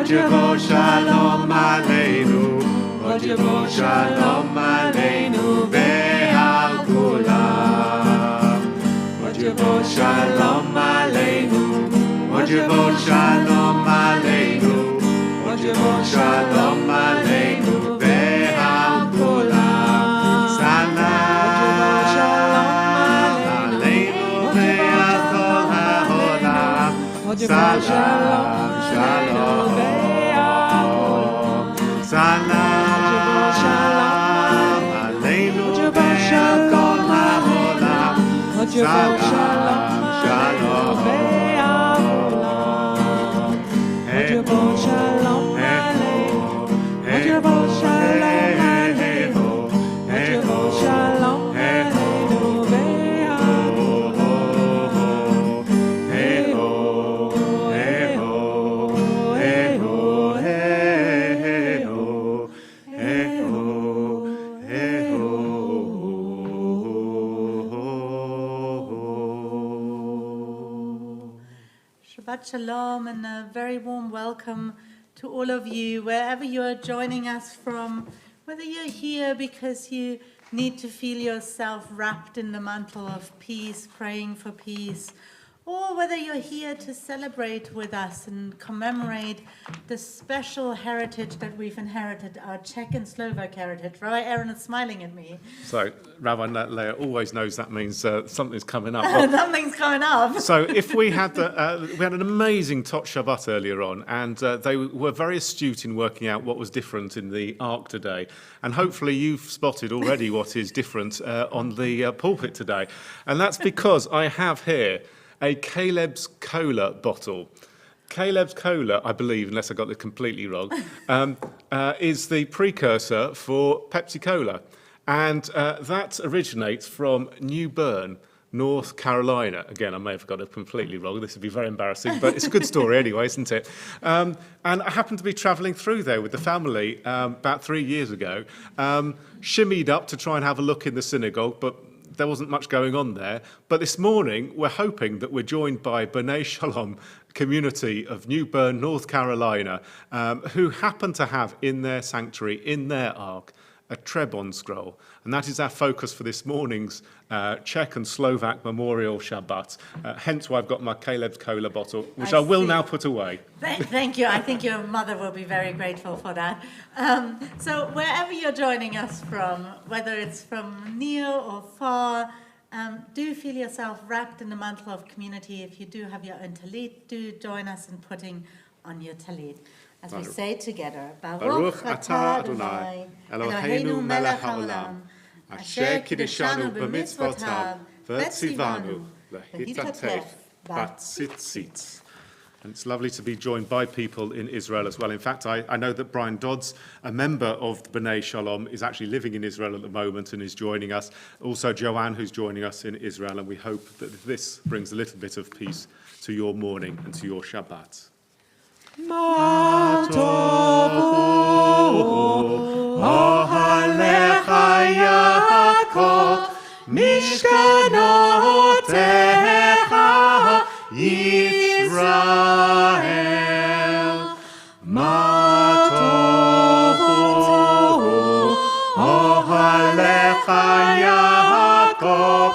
עוד יבוא שלום עלינו, עוד יבוא שלום עלינו ועל כולם. עוד יבוא שלום עלינו, עוד יבוא שלום עלינו, עוד יבוא שלום עלינו ועל כולם. סלאם עלינו ועל כל העולם. סלאם שלום סלאם עלינו ועל כל העולם. סלאם שלום Shabbat Shalom and a very warm welcome to all of you, wherever you are joining us from, whether you're here because you need to feel yourself wrapped in the mantle of peace, praying for peace, or whether you're here to celebrate with us and commemorate the special heritage that we've inherited, our Czech and Slovak heritage. Rabbi Aaron is smiling at me. So, Rabbi Leah always knows that means something's coming up. Something's coming up. So, if we had an amazing Tot Shabbat earlier on, and they were very astute in working out what was different in the Ark today, and hopefully you've spotted already what is different on the pulpit today, and that's because I have here a Caleb's Cola bottle. Caleb's Cola, I believe, unless I got it completely wrong, is the precursor for Pepsi Cola. And that originates from New Bern, North Carolina. Again, I may have got it completely wrong. This would be very embarrassing, but it's a good story anyway, isn't it? And I happened to be travelling through there with the family about 3 years ago, shimmied up to try and have a look in the synagogue, but there wasn't much going on there. But this morning, we're hoping that we're joined by B'nai Shalom community of New Bern, North Carolina, who happen to have in their sanctuary, in their ark, a Trebon scroll. And that is our focus for this morning's Czech and Slovak Memorial Shabbat. Hence why I've got my Caleb's Cola bottle, which I will now put away. Thank you. I think your mother will be very grateful for that. So wherever you're joining us from, whether it's from near or far, do feel yourself wrapped in the mantle of community. If you do have your own talit, do join us in putting on your talit. As we say together, Baruch atah Adonai, Eloheinu melech haolam, asher kiddushanu b'mitzvotav, v'tzivanu lehitatef b'tzitzit. And it's lovely to be joined by people in Israel as well. In fact, I know that Brian Dodds, a member of the B'nai Shalom, is actually living in Israel at the moment and is joining us. Also, Joanne, who's joining us in Israel, and we hope that this brings a little bit of peace to your morning and to your Shabbat. Ma tovu ohalecha Yaakov mishkanotecha Yisrael. Ma tovu ohalecha Yaakov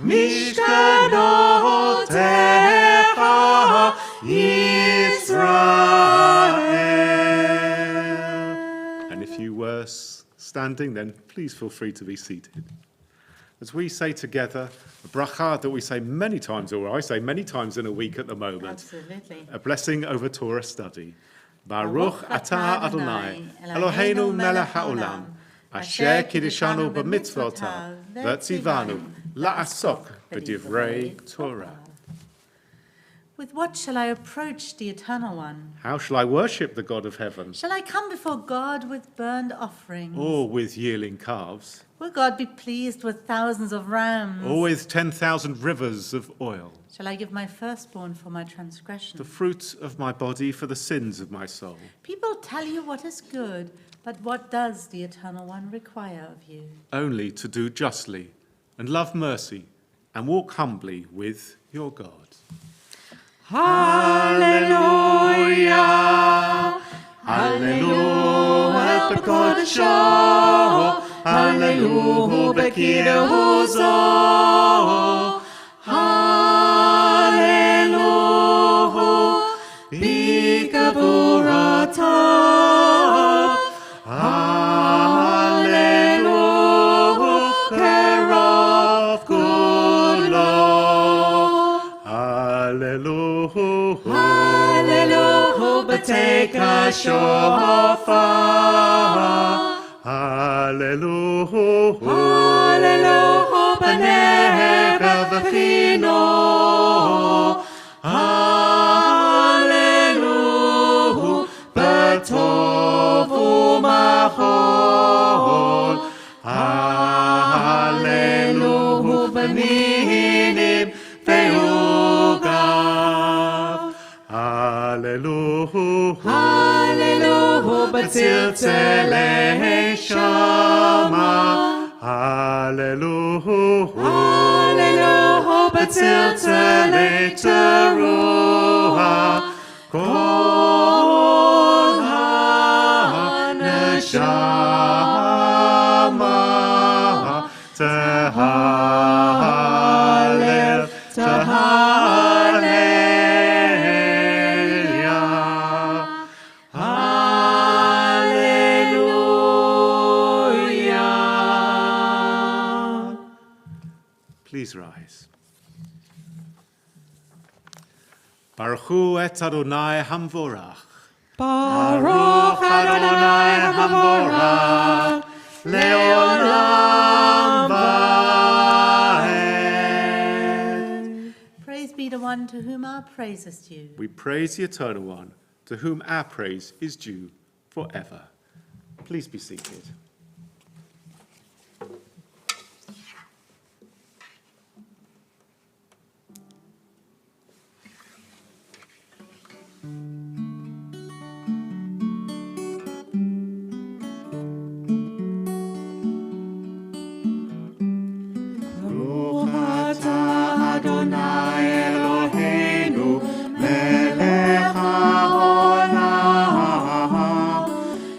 mishkanotecha Yisrael. And if you were standing, then please feel free to be seated. As we say together, a bracha that we say many times, or I say many times in a week at the moment. Absolutely. A blessing over Torah study. Baruch atah Adonai, Eloheinu melech haolam, asher kiddushanu b'mitzvotav, v'tzivanu la'asok b'divrei Torah. With what shall I approach the Eternal One? How shall I worship the God of heaven? Shall I come before God with burnt offerings? Or with yearling calves? Will God be pleased with thousands of rams? Or with 10,000 rivers of oil? Shall I give my firstborn for my transgression? The fruit of my body for the sins of my soul? People tell you what is good, but what does the Eternal One require of you? Only to do justly and love mercy and walk humbly with your God. Hallelujah! Hallelujah, b'kodesho, Hallelujah, b'kidduzo, Hallelujah, b'kavurata, Hallelujah, kerov kulo, Hallelujah. Hallelujah, b'teka shofar, Hallelujah. Hallelujah, b'nega v'chino, Hallelujah, b'tov u'machol, Hallelujah, b'ninim ve'ugav, Hallelujah. Hallelujah, b'tziltzalei shama, Hallelujah. Hallelujah, b'tziltzalei teruah, kol ha'neshama tehallel, tehallel, Hallelujah. Please rise. Baruch hu et Adonai hamvorach. Baruch Adonai hamvorach, leolam va'ed. Praise be the one to whom our praise is due. We praise the Eternal One, to whom our praise is due forever. Please be seated. Baruch atah Adonai Eloheinu, melech haolam,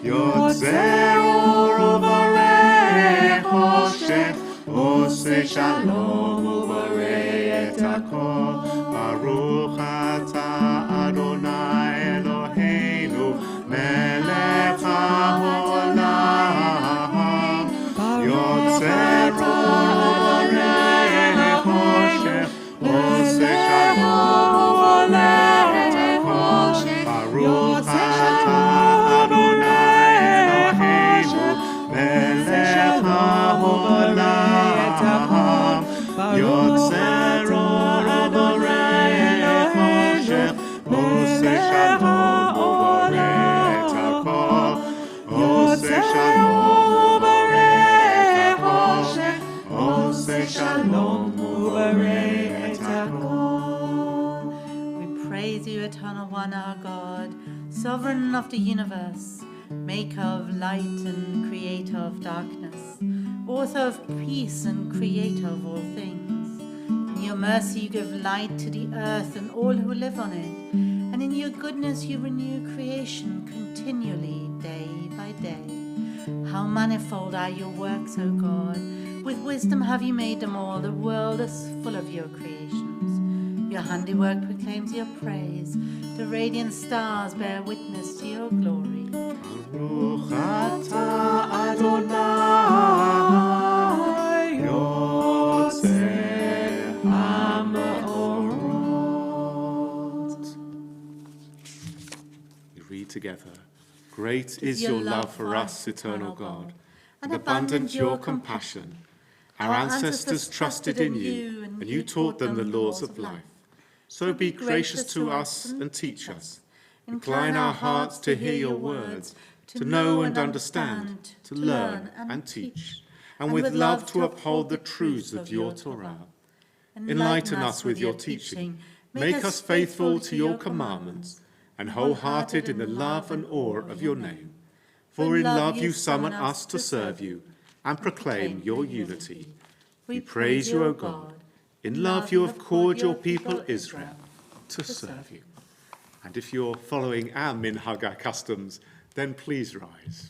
yotzer or u'barei choshen, oseh shalom u'barei et hakol. Baruch atah Adonai Eloheinu, melech haolam, yotzer u'barei choshen, oseh shalom u'barei et hakol. Baruch atah Adonai Eloheinu, melech haolam, yotzer u'barei choshen, oseh shalom u'barei et hakol. Oseh shalom u'barei choshen, oseh shalom u'barei et hakol. We praise you, Eternal One, our God, Sovereign of the universe, Maker of light and Creator of darkness, Author of peace and Creator of all things. In your mercy you give light to the earth and all who live on it, and in your goodness you renew creation continually, day by day. How manifold are your works, O God! With wisdom have you made them all. The world is full of your creations. Your handiwork proclaims your praise. The radiant stars bear witness to your glory. Baruch atah Adonai, yotzer ha'maorot. We read together. Great is your love for us, eternal God, and abundant your compassion. Our ancestors trusted in you, and you taught them the laws of life. So be gracious to us and teach us. Incline our hearts to hear your words, to know and understand, to learn and teach, and with love to uphold the truths of your Torah. Enlighten us with your teaching, make us faithful to your commandments, and wholehearted in the love and awe of your name. For in love you summon us to serve you and proclaim your unity. We praise you, O God. In love you have called your people Israel to serve you. And if you're following our minhag, our customs, Then please rise.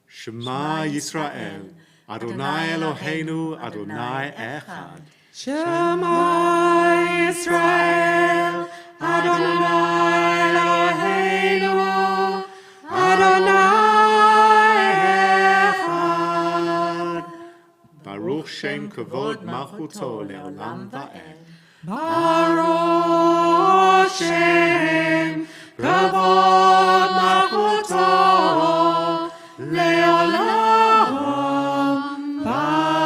Shema Yisrael, Adonai Eloheinu, Adonai Echad. Shema Yisrael, Adonai Eloheinu, Adonai Echad. Baruch Shem Kavod Malchuto Leolam Va'ed. Baruch Shem Kavod Malchuto Leolam Va'ed.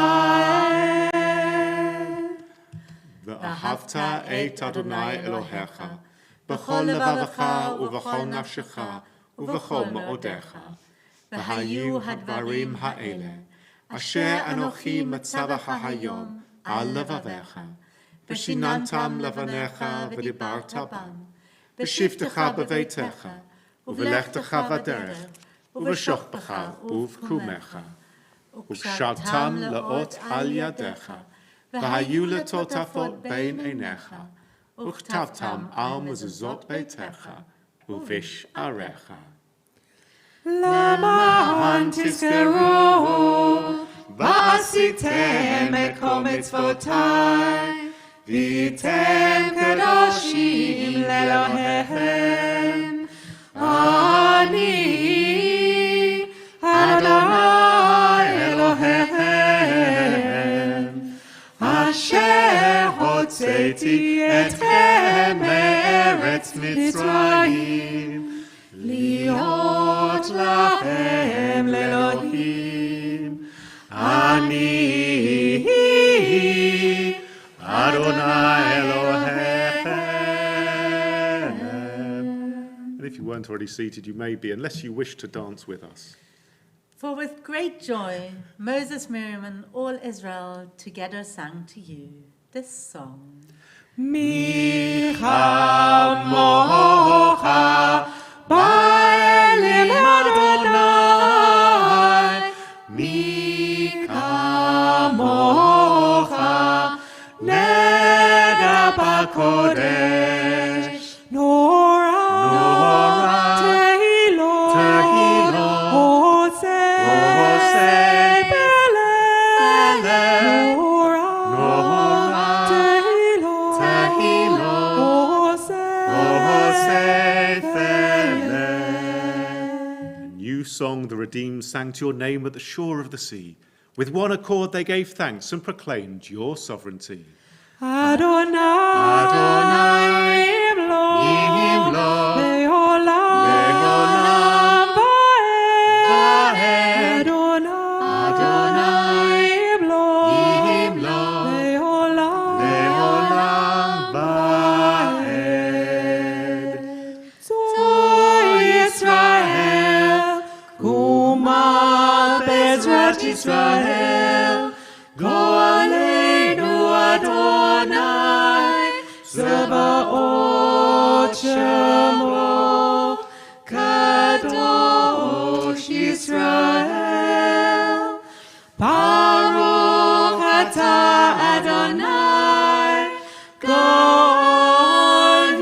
Ve'ahavta et Adonai Elohecha b'chol levavecha u'v'chol nafshecha u'v'chol ma'odecha. V'hayu hadvarim ha'ele asher anochi metzavacha hayom al levavecha. V'shinantam levanecha v'dibarta bam. V'shivtecha b'veitecha u'v'lechtecha v'derech u'v'shochbecha u'v'kumecha. U'kshavtam le'ot al yadecha v'hayu letotafot bein einecha u'chtavtam al mezuzot beitecha u'vish arecha. Lama tizkeru v'asitem et kol mitzvotai v'yitem kadoshim le'Elohechem ani Adonai Elohechem asher hotzeti etchem me'eretz Mitzrayim liot lachem le'Elohim ani Adonai Elohechem. And if you weren't already seated, you may be, unless you wish to dance with us. For with great joy, Moses, Miriam, and all Israel together sang to you this song. Micha mocha ba'elim Adonai Micha mocha neda b'kodesh Nora Tehilo Hosei Beleh Nora Tehilo Hosei And you song the redeemed sang to your name at the shore of the sea. With one accord they gave thanks and proclaimed your sovereignty. Adonai Imlo Leolam Va'ed Adonai Imlo Leolam Va'ed Zoy Yisrael Kuma Bezrat Yisrael Go Aleinu Adonai Zebaot Shemo Kadosh Yisrael Baruch Atah Adonai God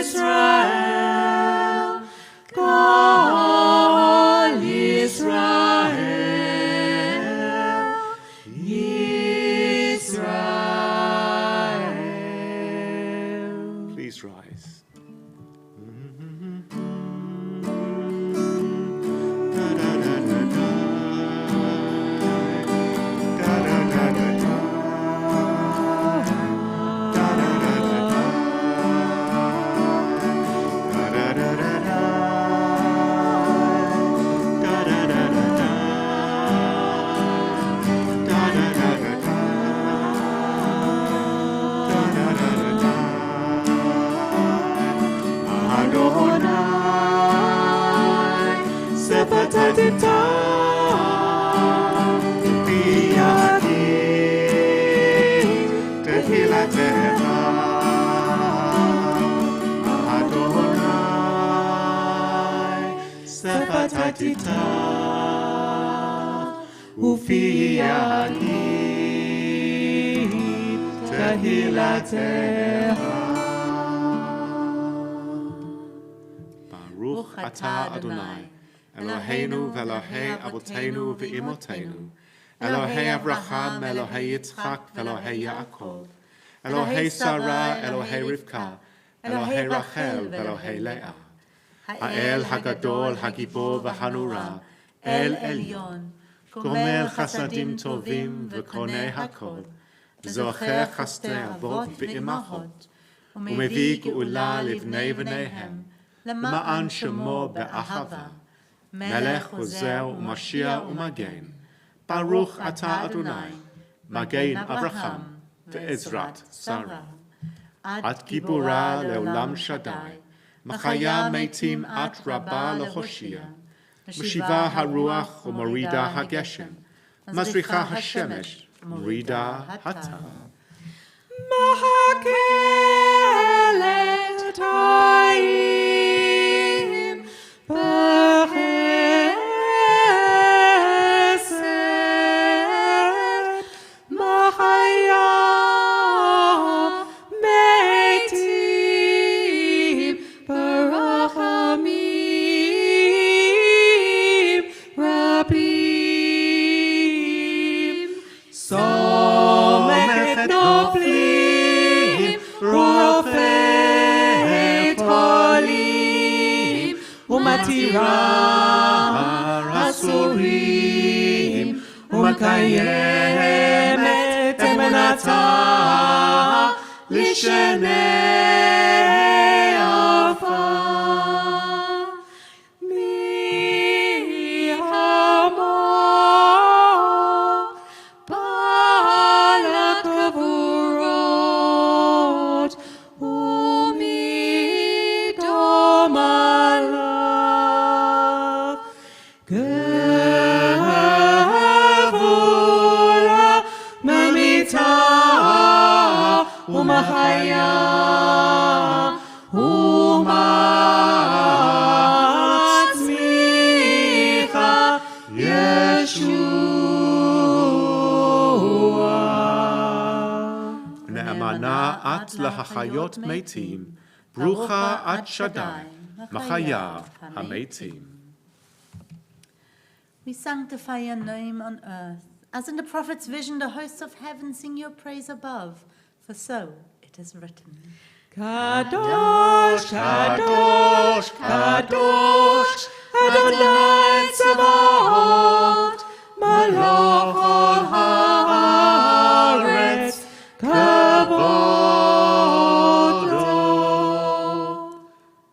Yisrael God Yisrael. Please rise. Baruch ata Adonai, Eloheinu ve'Elohei Avotenu ve'imotenu, Elohei Avraham, Elohei Yitzchak, Elohei Yaakov, Elohei Sarah, Elohei Rivka, Elohei Rachel, Elohei Leah, Ha'el Hagadol, Hagibor v'Hanura, El Elyon, Gomer Chasadim Tovim v'Konei Hakol, Zocher Chastei Avot v'Imachot, Umevi Geula Livnei v'Nehem, Lema'an Shemo be'Ahava, Melech Ozeh u'Mashiach u'Magen, Baruch Ata Adonai, Magen Avraham, ve'Ezrat Sarah, At Gibura le'olam Shaddai, Machaya Meitim at Rabbah le'Hoshia, Meshiva haruach u'morida hageshem, Mazricha hashemesh u'morida hata. Mahakelet Taim Behesed Mahaya Meitim Barachamim Rabim Somet Noflim Rofet Holim Umatira Asurim Umakayemet Emunata Lishenei Afar Mi Hamor Balak Kavurot Umidom Alav Gevura Mamita Umahaya Umatzmicha Yeshua Ne'amana at lahachayot meitim, Brucha at Shaddai, Machaya haMeitim. We sanctify your name on earth. As in the prophet's vision, the hosts of heaven sing your praise above. For so it is written. Kadosh, Kadosh, Kadosh, Adonai Tzavaot, Malach ol haaretz, Kavodo.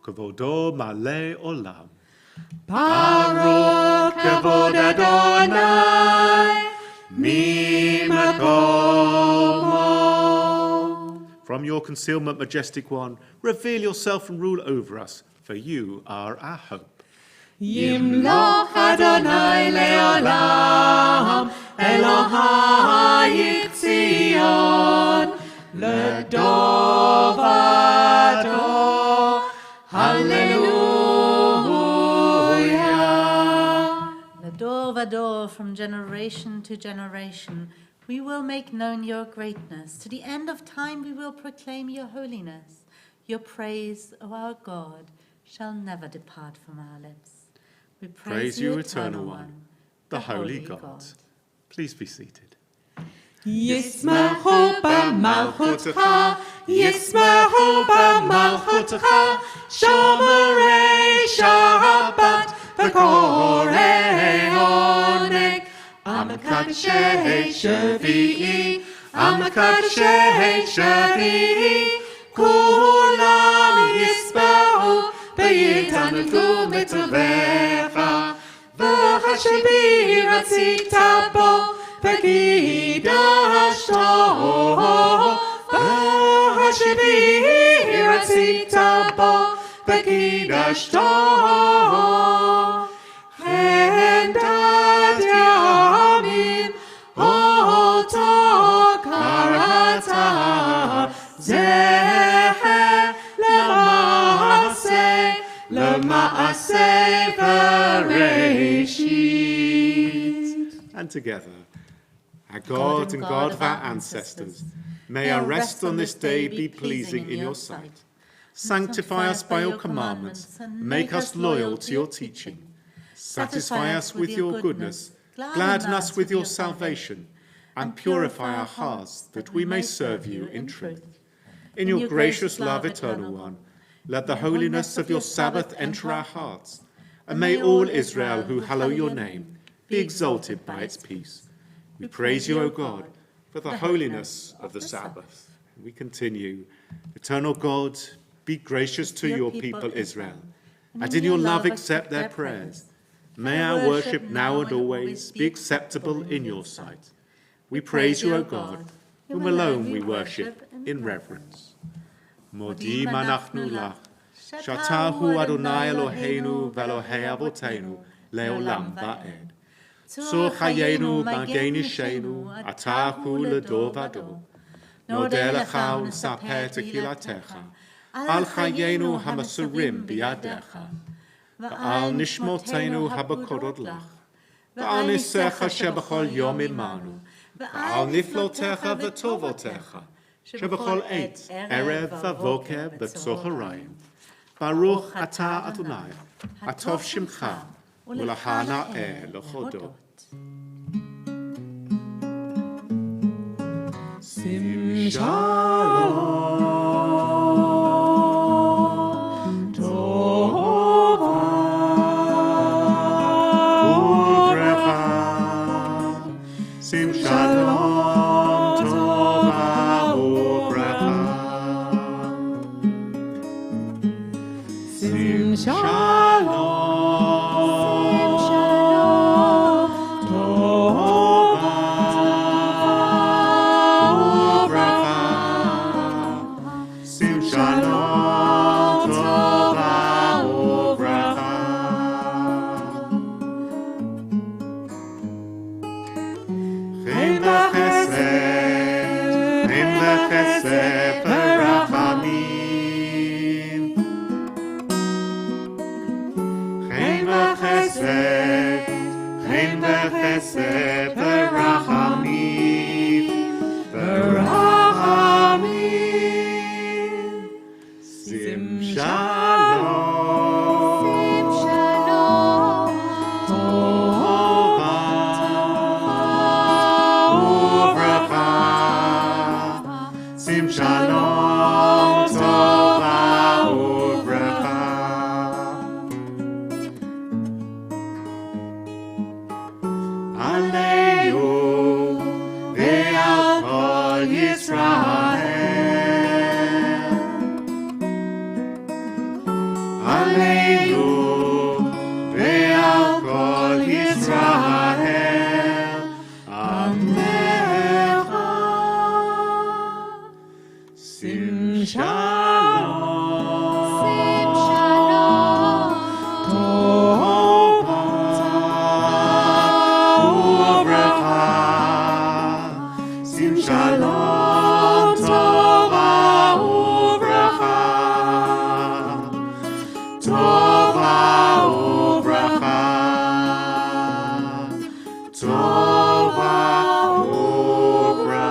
Kavodo malei olam. Baruch Kavod Adonai, Mimakomo. From your concealment, majestic one, reveal yourself and rule over us, for you are our hope. Yimloch Adonai leolam, Elohai Tzion, Ledor vador, Hallelujah. Lador vador, from generation to generation, we will make known your greatness. To the end of time we will proclaim your holiness. Your praise, O our God, shall never depart from our lips. We Praise you, Eternal One, the Holy God. Please be seated. Yismahu b'malchutcha, Yismahu b'malchutcha, Shomerei Shabbat, v'korei oneg, Amakadshei Shavi'i, Amakadshei Shavi'i, Kulam Yisma'u, V'yitanotu b'tovecha, V'chashivi ratzita bo, V'kidashto, V'chashivi ratzita bo, V'kidashto, Chendad yamim, Oto karata, Zeh L'maaseh Bereshit. And together, our God and God of our ancestors, may our rest on this day be pleasing in your sight. Sanctify us by your commandments, and make us loyal to your teaching. Satisfy us with your goodness, gladden us with your salvation, and purify our hearts that we may serve you in truth. In your gracious love, Eternal One, let the holiness of your Sabbath enter our hearts, and may all Israel who hallow your name be exalted by its peace. We praise you, O God, for the holiness of the Sabbath. We continue. Eternal God, be gracious to your people Israel, and in your love accept their prayers. May our worship now and always be acceptable in your sight. We praise you, O God, whom alone we worship in reverence. Modi manachnu lach, shatahu Adonai Eloheinu ve'Elohei Avotenu leolam va'ed. Tzur chayenu magenishenu, atahu ledor vador. Nodeh lecha u'nesaper tehilatecha, al chayenu hamasurim biyadecha. Va'al nishmotenu habakorot lach. Va'al nisecha shebachol yom imanu. Va'al niflotecha v'tovotecha. Shebachol eit, erev v'voker b'tzoharayim. Baruch ata Adonai, atov shimcha, u'lachana lechodot. Sim shalom, tova, Uvrecha. Sim shalom, tova, uvrecha. sim shalom, Sim shalom, tova, uvrecha. Chen v'chesed v'rachamim. Chen v'chesed v'rachamim. V'rachamim. Sim shalom, tova, uvrecha. Sim shalom, tova, uvrecha. Aleinu ve'al kol Yisrael. Aleinu ve'al kol Yisrael. Amecha. Sim shalom, tova, uvrecha. Sim shalom, tova, uvrecha. Tova, uvrecha. Tova, uvrecha.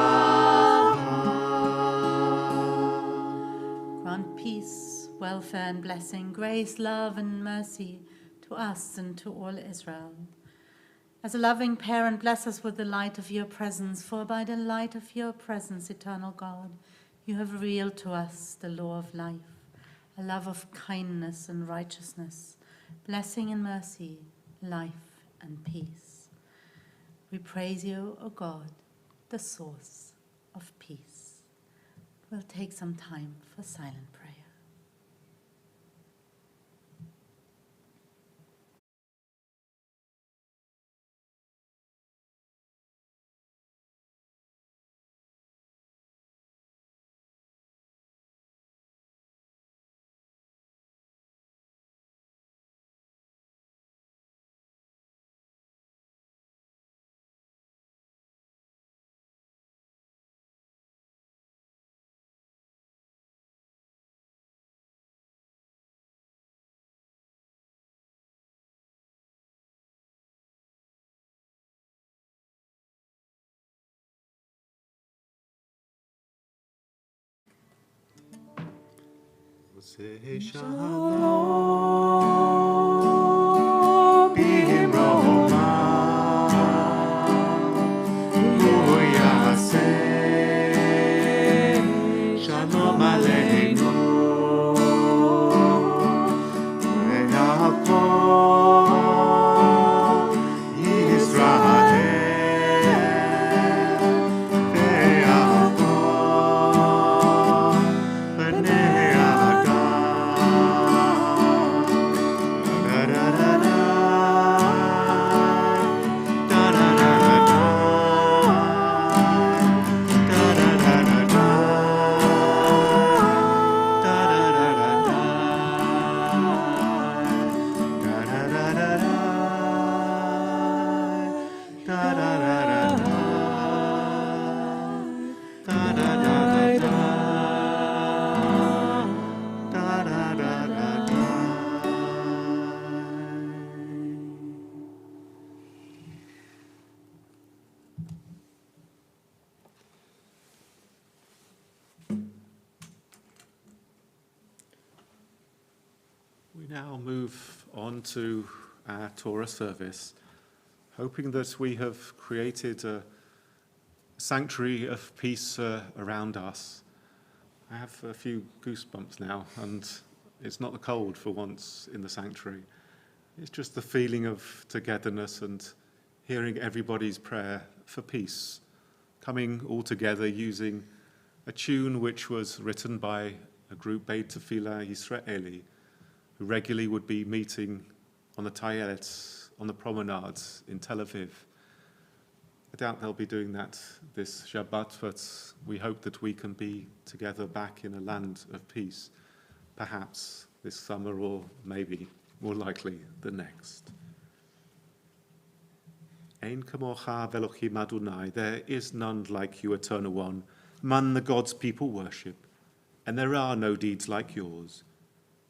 Grant peace, welfare, and blessing, grace, love, and mercy to us and to all Israel. As a loving parent, bless us with the light of your presence, for by the light of your presence, eternal God, you have revealed to us the law of life, a love of kindness and righteousness, blessing and mercy, life and peace. We praise you, O God, the source of peace. We'll take some time for silent prayer. Say shalom b'roma uyaseh shalom aleinu ve'al kol Yisrael ve'al kol b'nei We now move on to our Torah service, hoping that we have created a sanctuary of peace around us. I have a few goosebumps now, and it's not the cold for once in the sanctuary. It's just the feeling of togetherness and hearing everybody's prayer for peace, coming all together using a tune which was written by a group Beit Tefillah Yisraeli, who regularly would be meeting on the Tayelet, on the promenades in Tel Aviv. I doubt they'll be doing that this Shabbat, but we hope that we can be together back in a land of peace, perhaps this summer or maybe, more likely, the next. Ein kamocha ve'elohim Adonai, there is none like you, Eternal One, man the God's people worship, and there are no deeds like yours.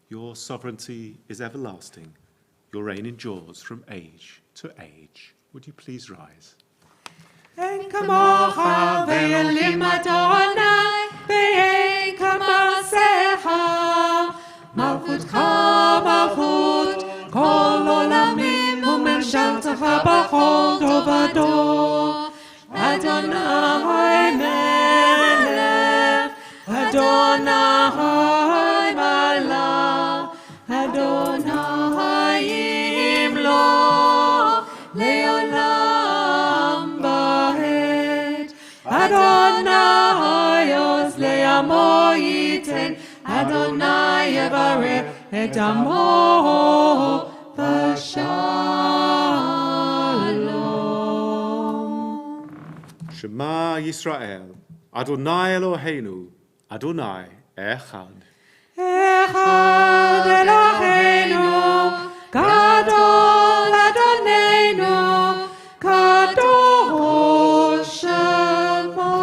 Your sovereignty is everlasting. Your reign endures from age to age. Would you please rise? אין כמוך ואלים אדוני, ואין כמעשיך. מלכותך מלכות כל עולמים, וממשלתך בכל דור ודור. אדוני מלך, אדוני מלך, אדוני ימלוך לעולם ועד. אדוני עוז לעמו ייתן, אדוני יברך את עמו בשלום. Shema Yisrael, Adonai Eloheinu, Adonai Echad. אחד אלוהינו, גדול אדוננו, קדוש שמו.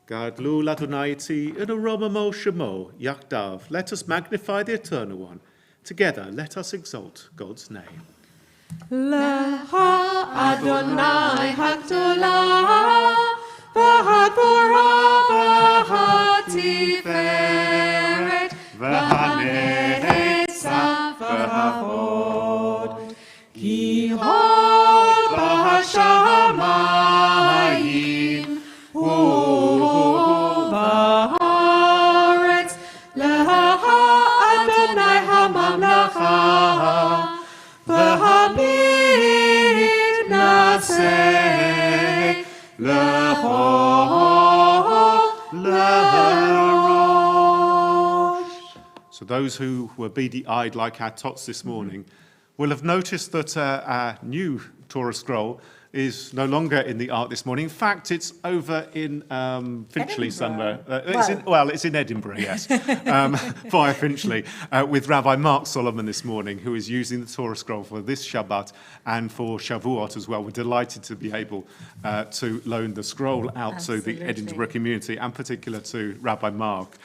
Gadlu Ladonai in Aromamo Shemo, Yakdav. Let us magnify the Eternal One. Together, let us exalt God's name. לך אדוני הגדולה, והגבורה והתפארת, והנצח וההוד. כי הוד בשמיים, ובארץ, לך אדוני הממלכה, והמתנשא So those who were beady-eyed like our tots this morning will have noticed that our new Torah scroll is no longer in the Ark this morning. In fact, it's over in Finchley somewhere. It's in Edinburgh, yes, via Finchley, with Rabbi Mark Solomon this morning, who is using the Torah scroll for this Shabbat and for Shavuot as well. We're delighted to be able to loan the scroll out to the Edinburgh community, and particularly to Rabbi Mark.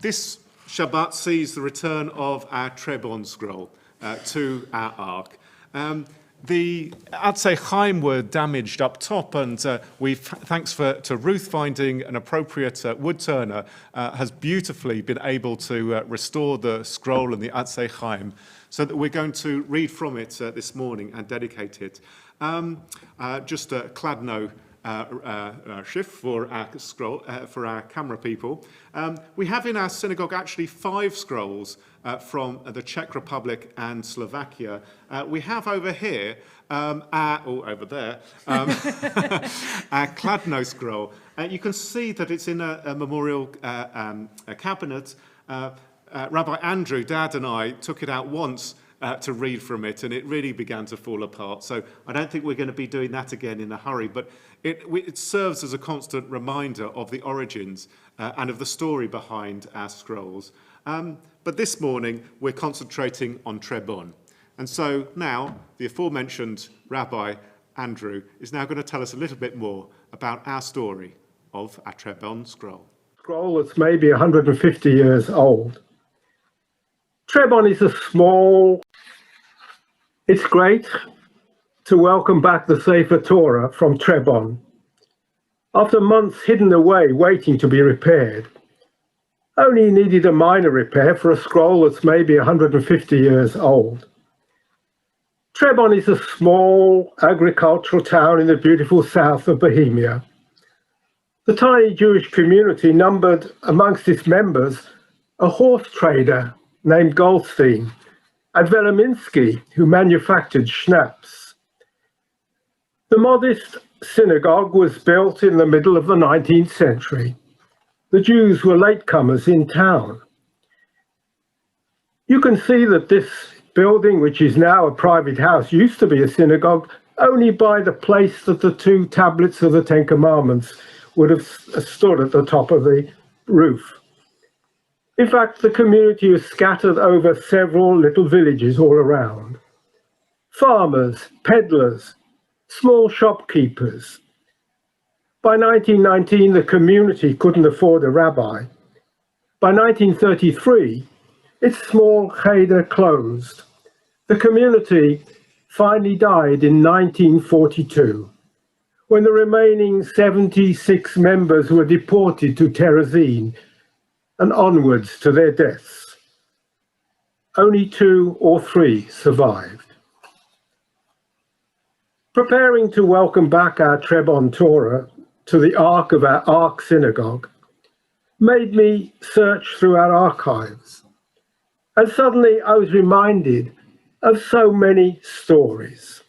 This Shabbat sees the return of our Trebon scroll to our Ark. The Atzei Chaim were damaged up top, and thanks to Ruth finding an appropriate wood turner, has beautifully been able to restore the scroll and the Atzei Chaim, so that we're going to read from it this morning and dedicate it. Just a Kladno shift for our scroll for our camera people. We have in our synagogue actually 5 scrolls from the Czech Republic and Slovakia. We have over here, over there, our Kladno scroll. You can see that it's in a memorial cabinet. Rabbi Andrew, Dad and I took it out once to read from it, and it really began to fall apart. So I don't think we're going to be doing that again in a hurry, but it serves as a constant reminder of the origins and of the story behind our scrolls. But this morning, we're concentrating on Trebon. And so now, the aforementioned Rabbi Andrew is now going to tell us a little bit more about our story of our Trebon scroll. Scroll that's maybe 150 years old. Trebon is a small. It's great to welcome back the Sefer Torah from Trebon. After months hidden away waiting to be repaired, only needed a minor repair for a scroll that's maybe 150 years old. Trebon is a small agricultural town in the beautiful south of Bohemia. The tiny Jewish community numbered amongst its members a horse trader named Goldstein, and Veliminsky, who manufactured schnapps. The modest synagogue was built in the middle of the 19th century. The Jews were latecomers in town. You can see that this building, which is now a private house, used to be a synagogue only by the place that the 2 tablets of the 10 Commandments would have stood at the top of the roof. In fact, the community was scattered over several little villages all around. Farmers, peddlers, small shopkeepers. By 1919, the community couldn't afford a rabbi. By 1933, its small cheder closed. The community finally died in 1942, when the remaining 76 members were deported to Terezin and onwards to their deaths. Only 2 or 3 survived. Preparing to welcome back our Trebon Torah to the Ark of our Ark Synagogue made me search through our archives. And suddenly I was reminded of so many stories.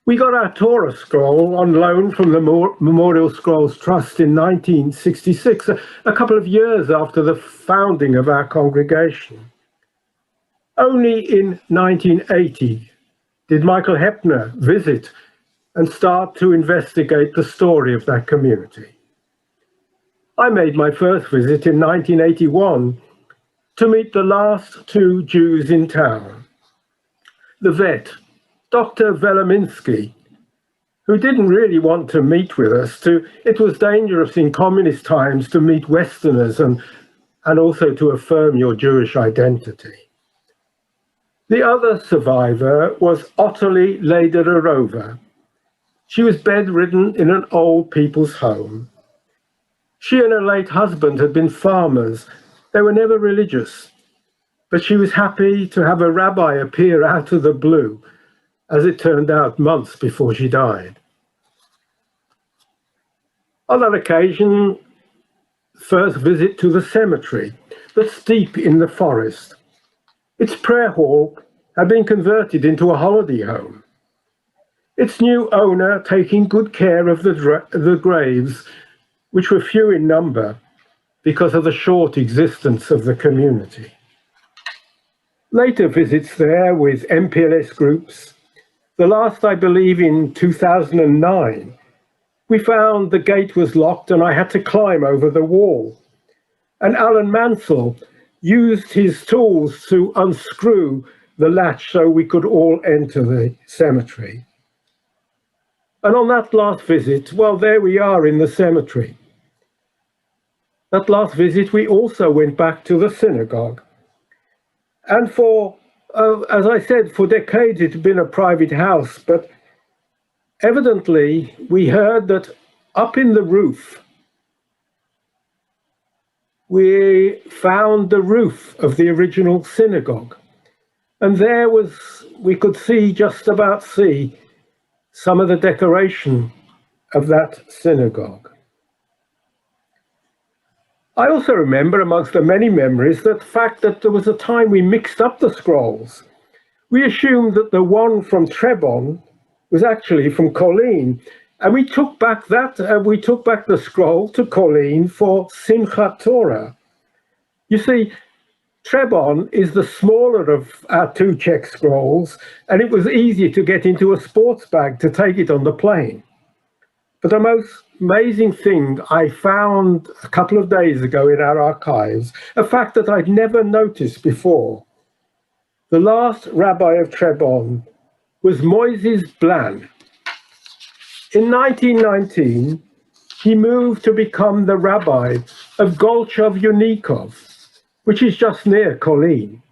We got our Torah scroll on loan from the Memorial Scrolls Trust in 1966, a couple of years after the founding of our congregation. Only in 1980 did Michael Heppner visit and start to investigate the story of that community. I made my first visit in 1981 to meet the last 2 Jews in town. The vet, Dr. Veliminsky, who didn't really want to meet with us. It was dangerous in communist times to meet Westerners and also to affirm your Jewish identity. The other survivor was Ottilie Ledererova. She was bedridden in an old people's home. She and her late husband had been farmers. They were never religious, but she was happy to have a rabbi appear out of the blue, as it turned out months before she died. On that occasion, first visit to the cemetery that's deep in the forest. Its prayer hall had been converted into a holiday home. Its new owner taking good care of the graves, which were few in number because of the short existence of the community. Later visits there with MPLS groups, the last I believe in 2009, we found the gate was locked and I had to climb over the wall. And Alan Mansell used his tools to unscrew the latch so we could all enter the cemetery. And on that last visit, well, there we are in the cemetery. That last visit, we also went back to the synagogue. And for as I said, for decades it had been a private house, but evidently we heard that up in the roof, we found the roof of the original synagogue. And there we could just about see some of the decoration of that synagogue. I also remember, amongst the many memories, the fact that there was a time we mixed up the scrolls. We assumed that the one from Trebon was actually from Colin, and we took back the scroll to Colin for Simchat Torah. You see, Trebon is the smaller of our two Czech scrolls, and it was easier to get into a sports bag to take it on the plane. But the most amazing thing I found a couple of days ago in our archives, a fact that I'd never noticed before. The last rabbi of Trebon was Moses Blan. In 1919, he moved to become the rabbi of Golchov-Yunikov, which is just near Colin.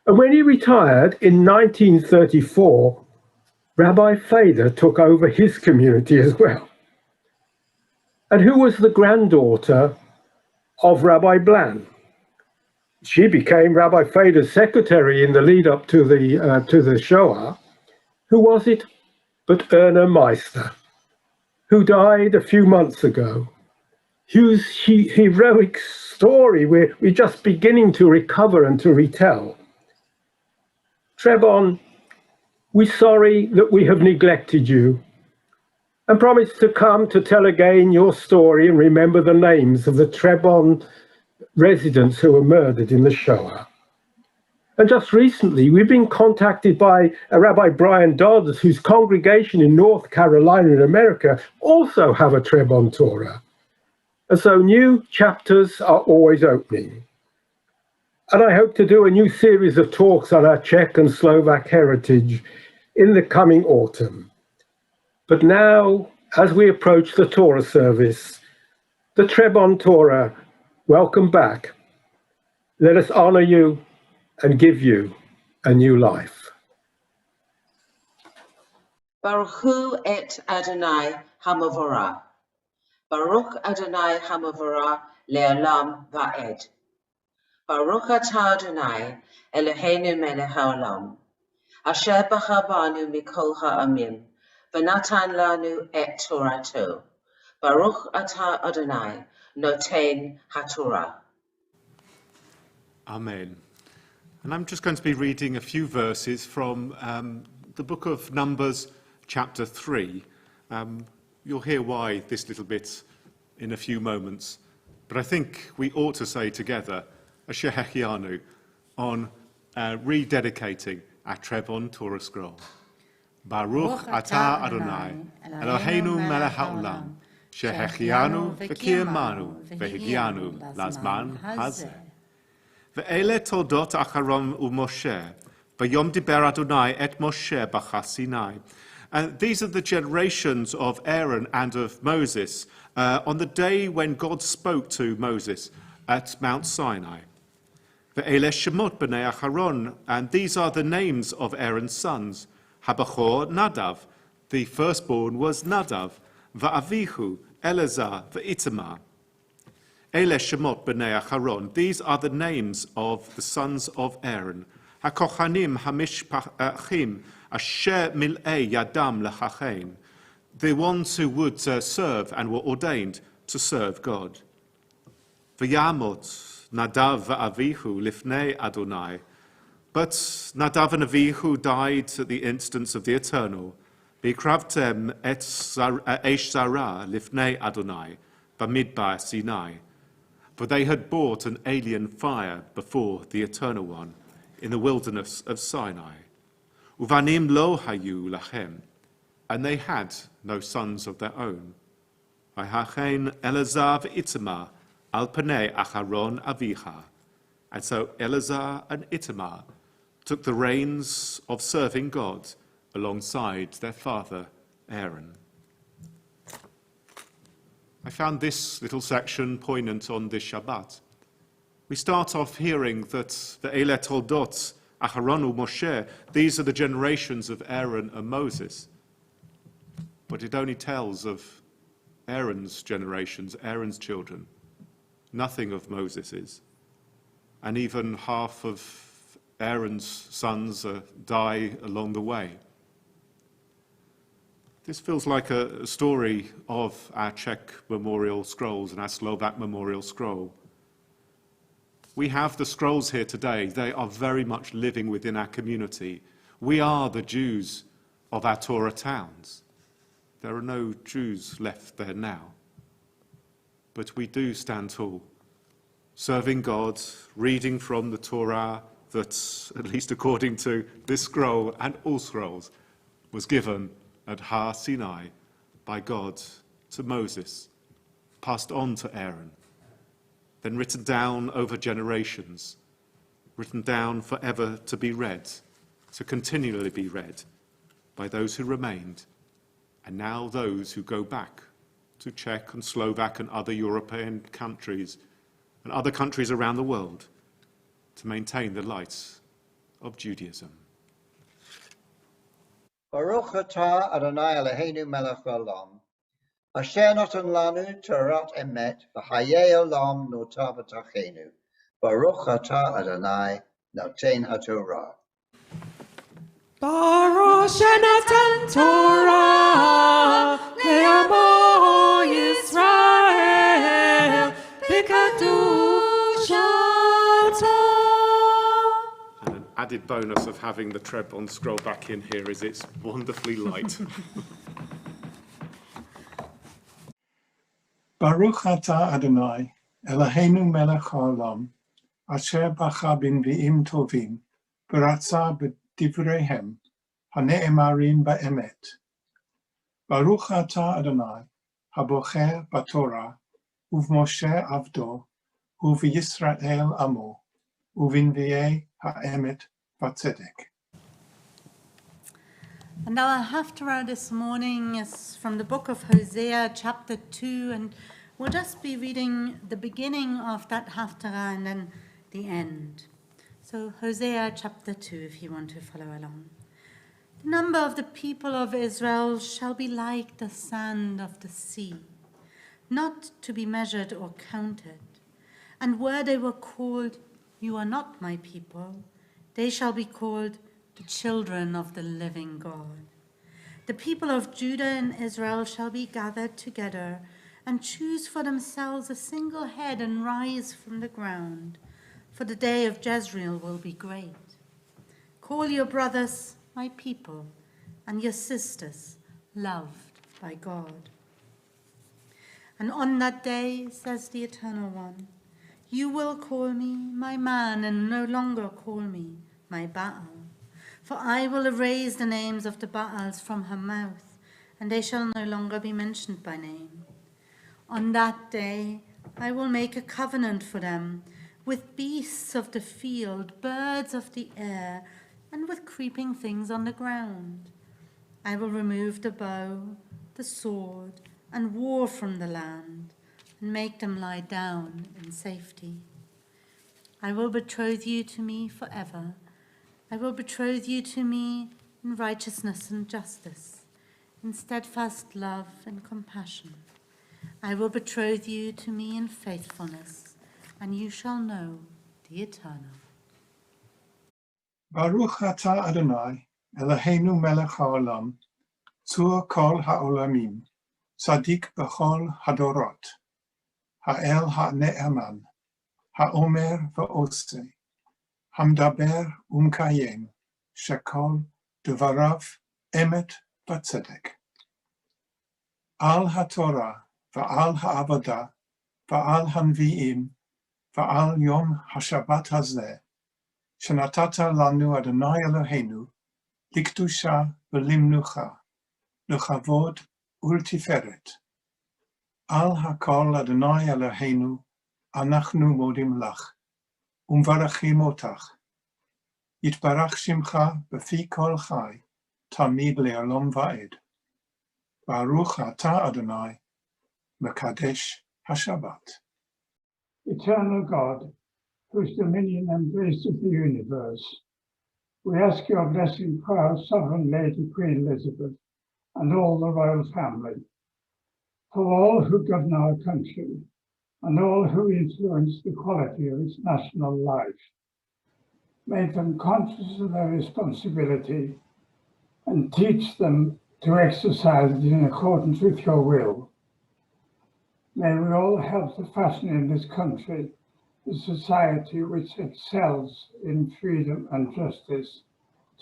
And when he retired in 1934, Rabbi Feder took over his community as well. And who was the granddaughter of Rabbi Blan? She became Rabbi Feder's secretary in the lead up to the Shoah. Who was it but Erna Meister, who died a few months ago, whose heroic story we're just beginning to recover and to retell. Trebon, we're sorry that we have neglected you, and promise to come to tell again your story and remember the names of the Trebon residents who were murdered in the Shoah. And just recently, we've been contacted by Rabbi Brian Dodds, whose congregation in North Carolina in America also have a Trebon Torah. And so new chapters are always opening. And I hope to do a new series of talks on our Czech and Slovak heritage in the coming autumn. But now, as we approach the Torah service, the Trebon Torah, welcome back. Let us honor you and give you a new life. Baruch hu et Adonai Hamavorah. Baruch Adonai Hamavorah le'olam va'ed. Baruch atah Adonai Eloheinu melech haolam. Asher bachar banu mikol ha'amim, v'natan lanu et Torato. Baruch atah Adonai noten haTorah. Amen. And I'm just going to be reading a few verses from the book of Numbers, chapter 3. You'll hear why this little bit in a few moments. But I think we ought to say together a Shehechianu on rededicating our Trebon Torah scroll. Baruch atah Adonai, Eloheinu melech haolam, Shehechianu v'kiyamanu v'higianu lazman hazeh. Ve'ele toldot Acharon u'Moshe, v'yom diber Adonai et Moshe b'char Sinai. And these are the generations of Aaron and of Moses on the day when God spoke to Moses at Mount Sinai. Ve'ele shemot b'nei Acharon, and these are the names of Aaron's sons. Habachor Nadav, the firstborn was Nadav, va'avihu Eleazar v'itamar. Ele shemot b'nei Acharon, these are the names of the sons of Aaron. HaKochanim hamishpachim asher mil'ei yadam lechachein, the ones who would serve and were ordained to serve God. V'yamot Nadav va'avihu lifnei Adonai, but Nadav and Avihu died at the instance of the Eternal. B'ikravtem et eish zara lifnei Adonai b'midbar Sinai. For they had brought an alien fire before the Eternal One in the wilderness of Sinai. Uvanim lo hayu lachem, and they had no sons of their own. Vahachen Eleazar v'itamar al panei Acharon avicha. And so Eleazar and Itamar took the reins of serving God alongside their father Aaron. I found this little section poignant on this Shabbat. We start off hearing that the Eile Toldot Aharon or Moshe, these are the generations of Aaron and Moses. But it only tells of Aaron's generations, Aaron's children, nothing of Moses's. And even half of Aaron's sons die along the way. This feels like a story of our Czech memorial scrolls and our Slovak memorial scroll. We have the scrolls here today. They are very much living within our community. We are the Jews of our Torah towns. There are no Jews left there now. But we do stand tall, serving God, reading from the Torah that, at least according to this scroll and all scrolls, was given at Har Sinai by God to Moses, passed on to Aaron, then written down over generations, written down forever to be read, to continually be read by those who remained, and now those who go back to Czech and Slovak and other European countries and other countries around the world to maintain the light of Judaism. Baruch atah Adonai Eloheinu melech haolam, asher natan lanu Torat emet v'chayei olam nota b'tachenu. Baruch atah Adonai noten haTorah. Baruch shenatan Torah le'amo Yisrael b'kedushato. And an added bonus of having the Trebon scroll back in here is it's wonderfully light. Baruch atah Adonai, Eloheinu melech haolam, asher bacha b'nvi'im tovim, v'ratza b'divreihem, hane'emarim ba'emet. Baruch atah Adonai, habocher b'Torah, uv'Moshe avdo, uv'Yisrael amo, uv'nvi'ei ha'emet v'tzedek. And our Haftarah this morning is from the book of Hosea, chapter 2, and we'll just be reading the beginning of that Haftarah and then the end. So Hosea chapter 2, if you want to follow along. The number of the people of Israel shall be like the sand of the sea, not to be measured or counted. And where they were called, "You are not my people," they shall be called the children of the living God. The people of Judah and Israel shall be gathered together and choose for themselves a single head and rise from the ground, for the day of Jezreel will be great. Call your brothers my people and your sisters loved by God. And on that day, says the Eternal One, you will call me my man and no longer call me my Baal. For I will erase the names of the Baals from her mouth, and they shall no longer be mentioned by name. On that day I will make a covenant for them with beasts of the field, birds of the air, and with creeping things on the ground. I will remove the bow, the sword, and war from the land, and make them lie down in safety. I will betroth you to me forever. I will betroth you to me in righteousness and justice, in steadfast love and compassion. I will betroth you to me in faithfulness, and you shall know the Eternal. Baruch atah Adonai, Eloheinu melech haolam, tzur kol ha'olamim, tzadik b'chol hadorot, ha'el ha'ne'eman, ha'omer v'oseh, hamdaber umkayem, shekol devarav emet v'tzedek. Al ha'torah v'al ha'avodah v'al hanvi'im v'al yom ha'shabbat hazeh, shenatata lanu Adonai Eloheinu, likdusha v'limnucha, l'chavod ultiferet. Al ha'kol Adonai Eloheinu, anachnu modim lach. Umvarachim otach. Yitbarach shimcha b'fi kol chai, tamid le'olam va'ed. Baruch atah Adonai, Mekadesh HaShabbat. Eternal God, whose dominion embraces the universe, We ask your blessing for our Sovereign Lady Queen Elizabeth and all the royal family, for all who govern our country and all who influence the quality of its national life. Make them conscious of their responsibility and teach them to exercise it in accordance with your will. May we all help to fashion in this country a society which excels in freedom and justice,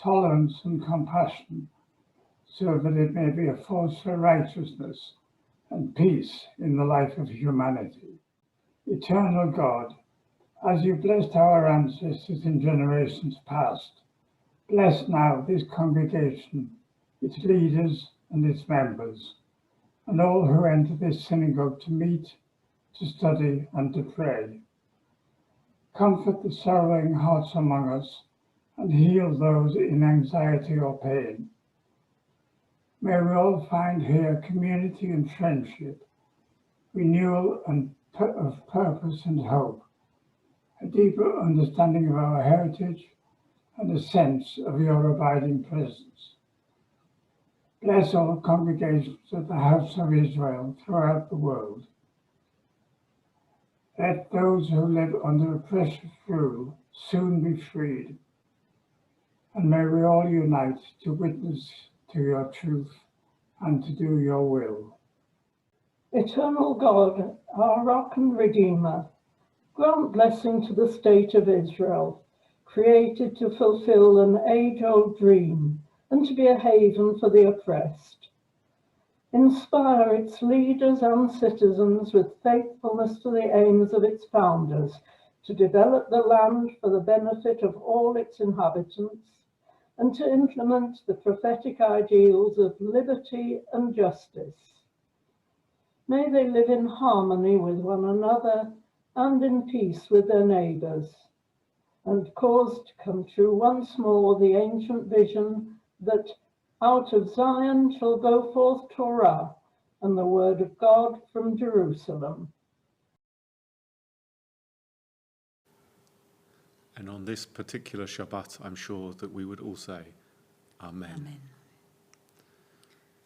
tolerance and compassion, so that it may be a force for righteousness and peace in the life of humanity. Eternal God, as you blessed our ancestors in generations past, bless now this congregation, its leaders and its members, and all who enter this synagogue to meet, to study and to pray. Comfort the sorrowing hearts among us and heal those in anxiety or pain. May we all find here community and friendship, renewal of purpose and hope, a deeper understanding of our heritage, and a sense of your abiding presence. Bless all congregations of the House of Israel throughout the world. Let those who live under oppressive rule soon be freed, and may we all unite to witness to your truth and to do your will. Eternal God, our rock and redeemer, grant blessing to the state of Israel, created to fulfill an age-old dream and to be a haven for the oppressed. Inspire its leaders and citizens with faithfulness to the aims of its founders, to develop the land for the benefit of all its inhabitants, and to implement the prophetic ideals of liberty and justice. May they live in harmony with one another and in peace with their neighbours, and cause to come true once more the ancient vision that out of Zion shall go forth Torah and the word of God from Jerusalem. And on this particular Shabbat, I'm sure that we would all say, Amen. Amen.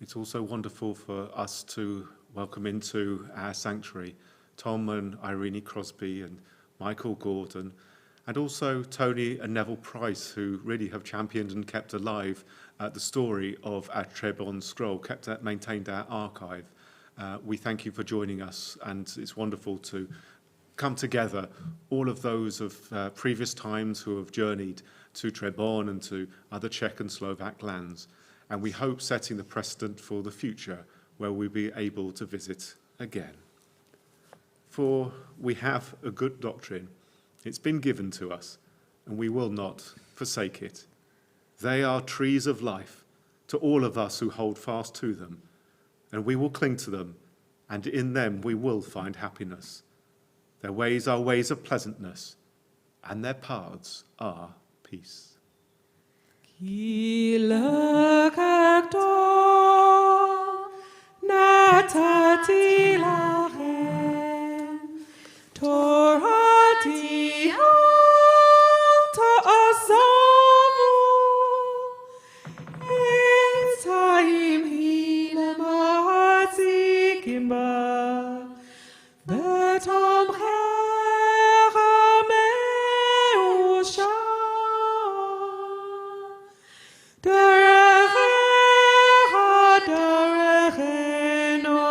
It's also wonderful for us to welcome into our sanctuary Tom and Irene Crosby and Michael Gordon, and also Tony and Neville Price, who really have championed and kept alive the story of our Trebon scroll, maintained our archive. We thank you for joining us, and it's wonderful to come together, all of those of previous times who have journeyed to Trebon and to other Czech and Slovak lands, and we hope setting the precedent for the future where we'll be able to visit again. For we have a good doctrine. It's been given to us, and we will not forsake it. They are trees of life to all of us who hold fast to them, and we will cling to them, and in them we will find happiness. Their ways are ways of pleasantness, and their paths are peace. Natati lachem, Torati ta'azavu, Etayim hilemahazikim ba, Betom meusha, Derech eno.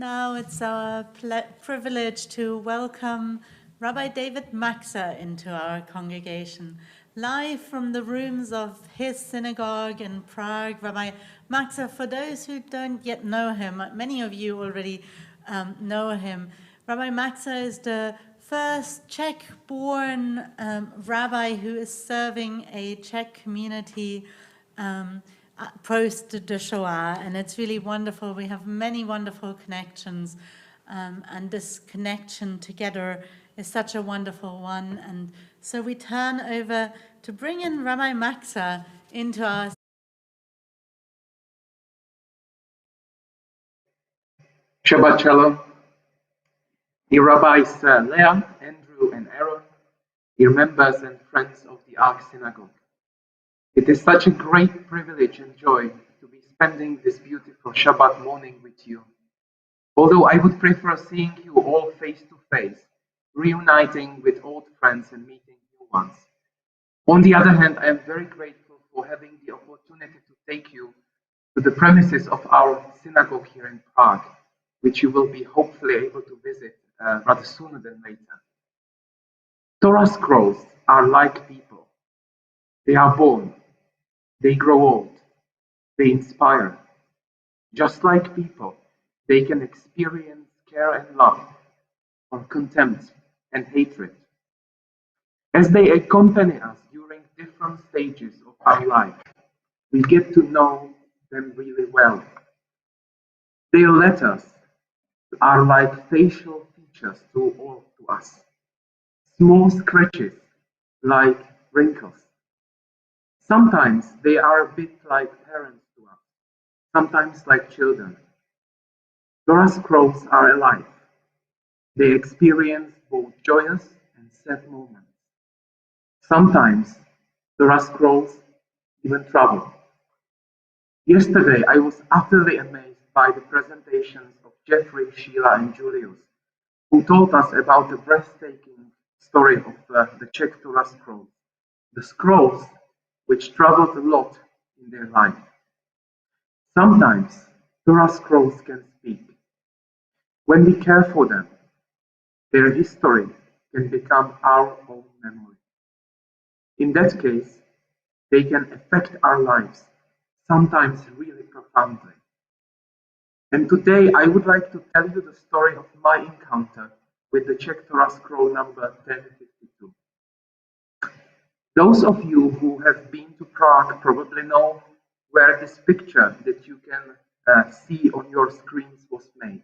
Now it's our privilege to welcome Rabbi David Maxa into our congregation. Live from the rooms of his synagogue in Prague, Rabbi Maxa, for those who don't yet know him, many of you already know him. Rabbi Maxa is the first Czech-born rabbi who is serving a Czech community post the Shoah, and it's really wonderful. We have many wonderful connections, and this connection together is such a wonderful one. And so we turn over to bring in Rabbi Maxa into our. Shabbat Shalom. Dear Rabbis Leah, Andrew, and Aaron, dear members and friends of the Ark Synagogue. It is such a great privilege and joy to be spending this beautiful Shabbat morning with you. Although I would prefer seeing you all face to face, reuniting with old friends and meeting new ones. On the other hand, I am very grateful for having the opportunity to take you to the premises of our synagogue here in Prague, which you will be hopefully able to visit rather sooner than later. Torah scrolls are like people. They are born, they grow old, they inspire. Just like people, they can experience care and love, or contempt and hatred. As they accompany us during different stages of our life, we get to know them really well. Their letters are like facial features to us, small scratches like wrinkles. Sometimes they are a bit like parents to us, sometimes like children. Torah scrolls are alive. They experience both joyous and sad moments. Sometimes Torah scrolls even trouble. Yesterday, I was utterly amazed by the presentations of Jeffrey, Sheila, and Julius, who told us about the breathtaking story of the Czech Torah scrolls, the scrolls which traveled a lot in their life. Sometimes Torah scrolls can speak. When we care for them, their history can become our own memory. In that case, they can affect our lives, sometimes really profoundly. And today I would like to tell you the story of my encounter with the Czech Torah scroll number 1052. Those of you who have been to Prague probably know where this picture that you can see on your screens was made.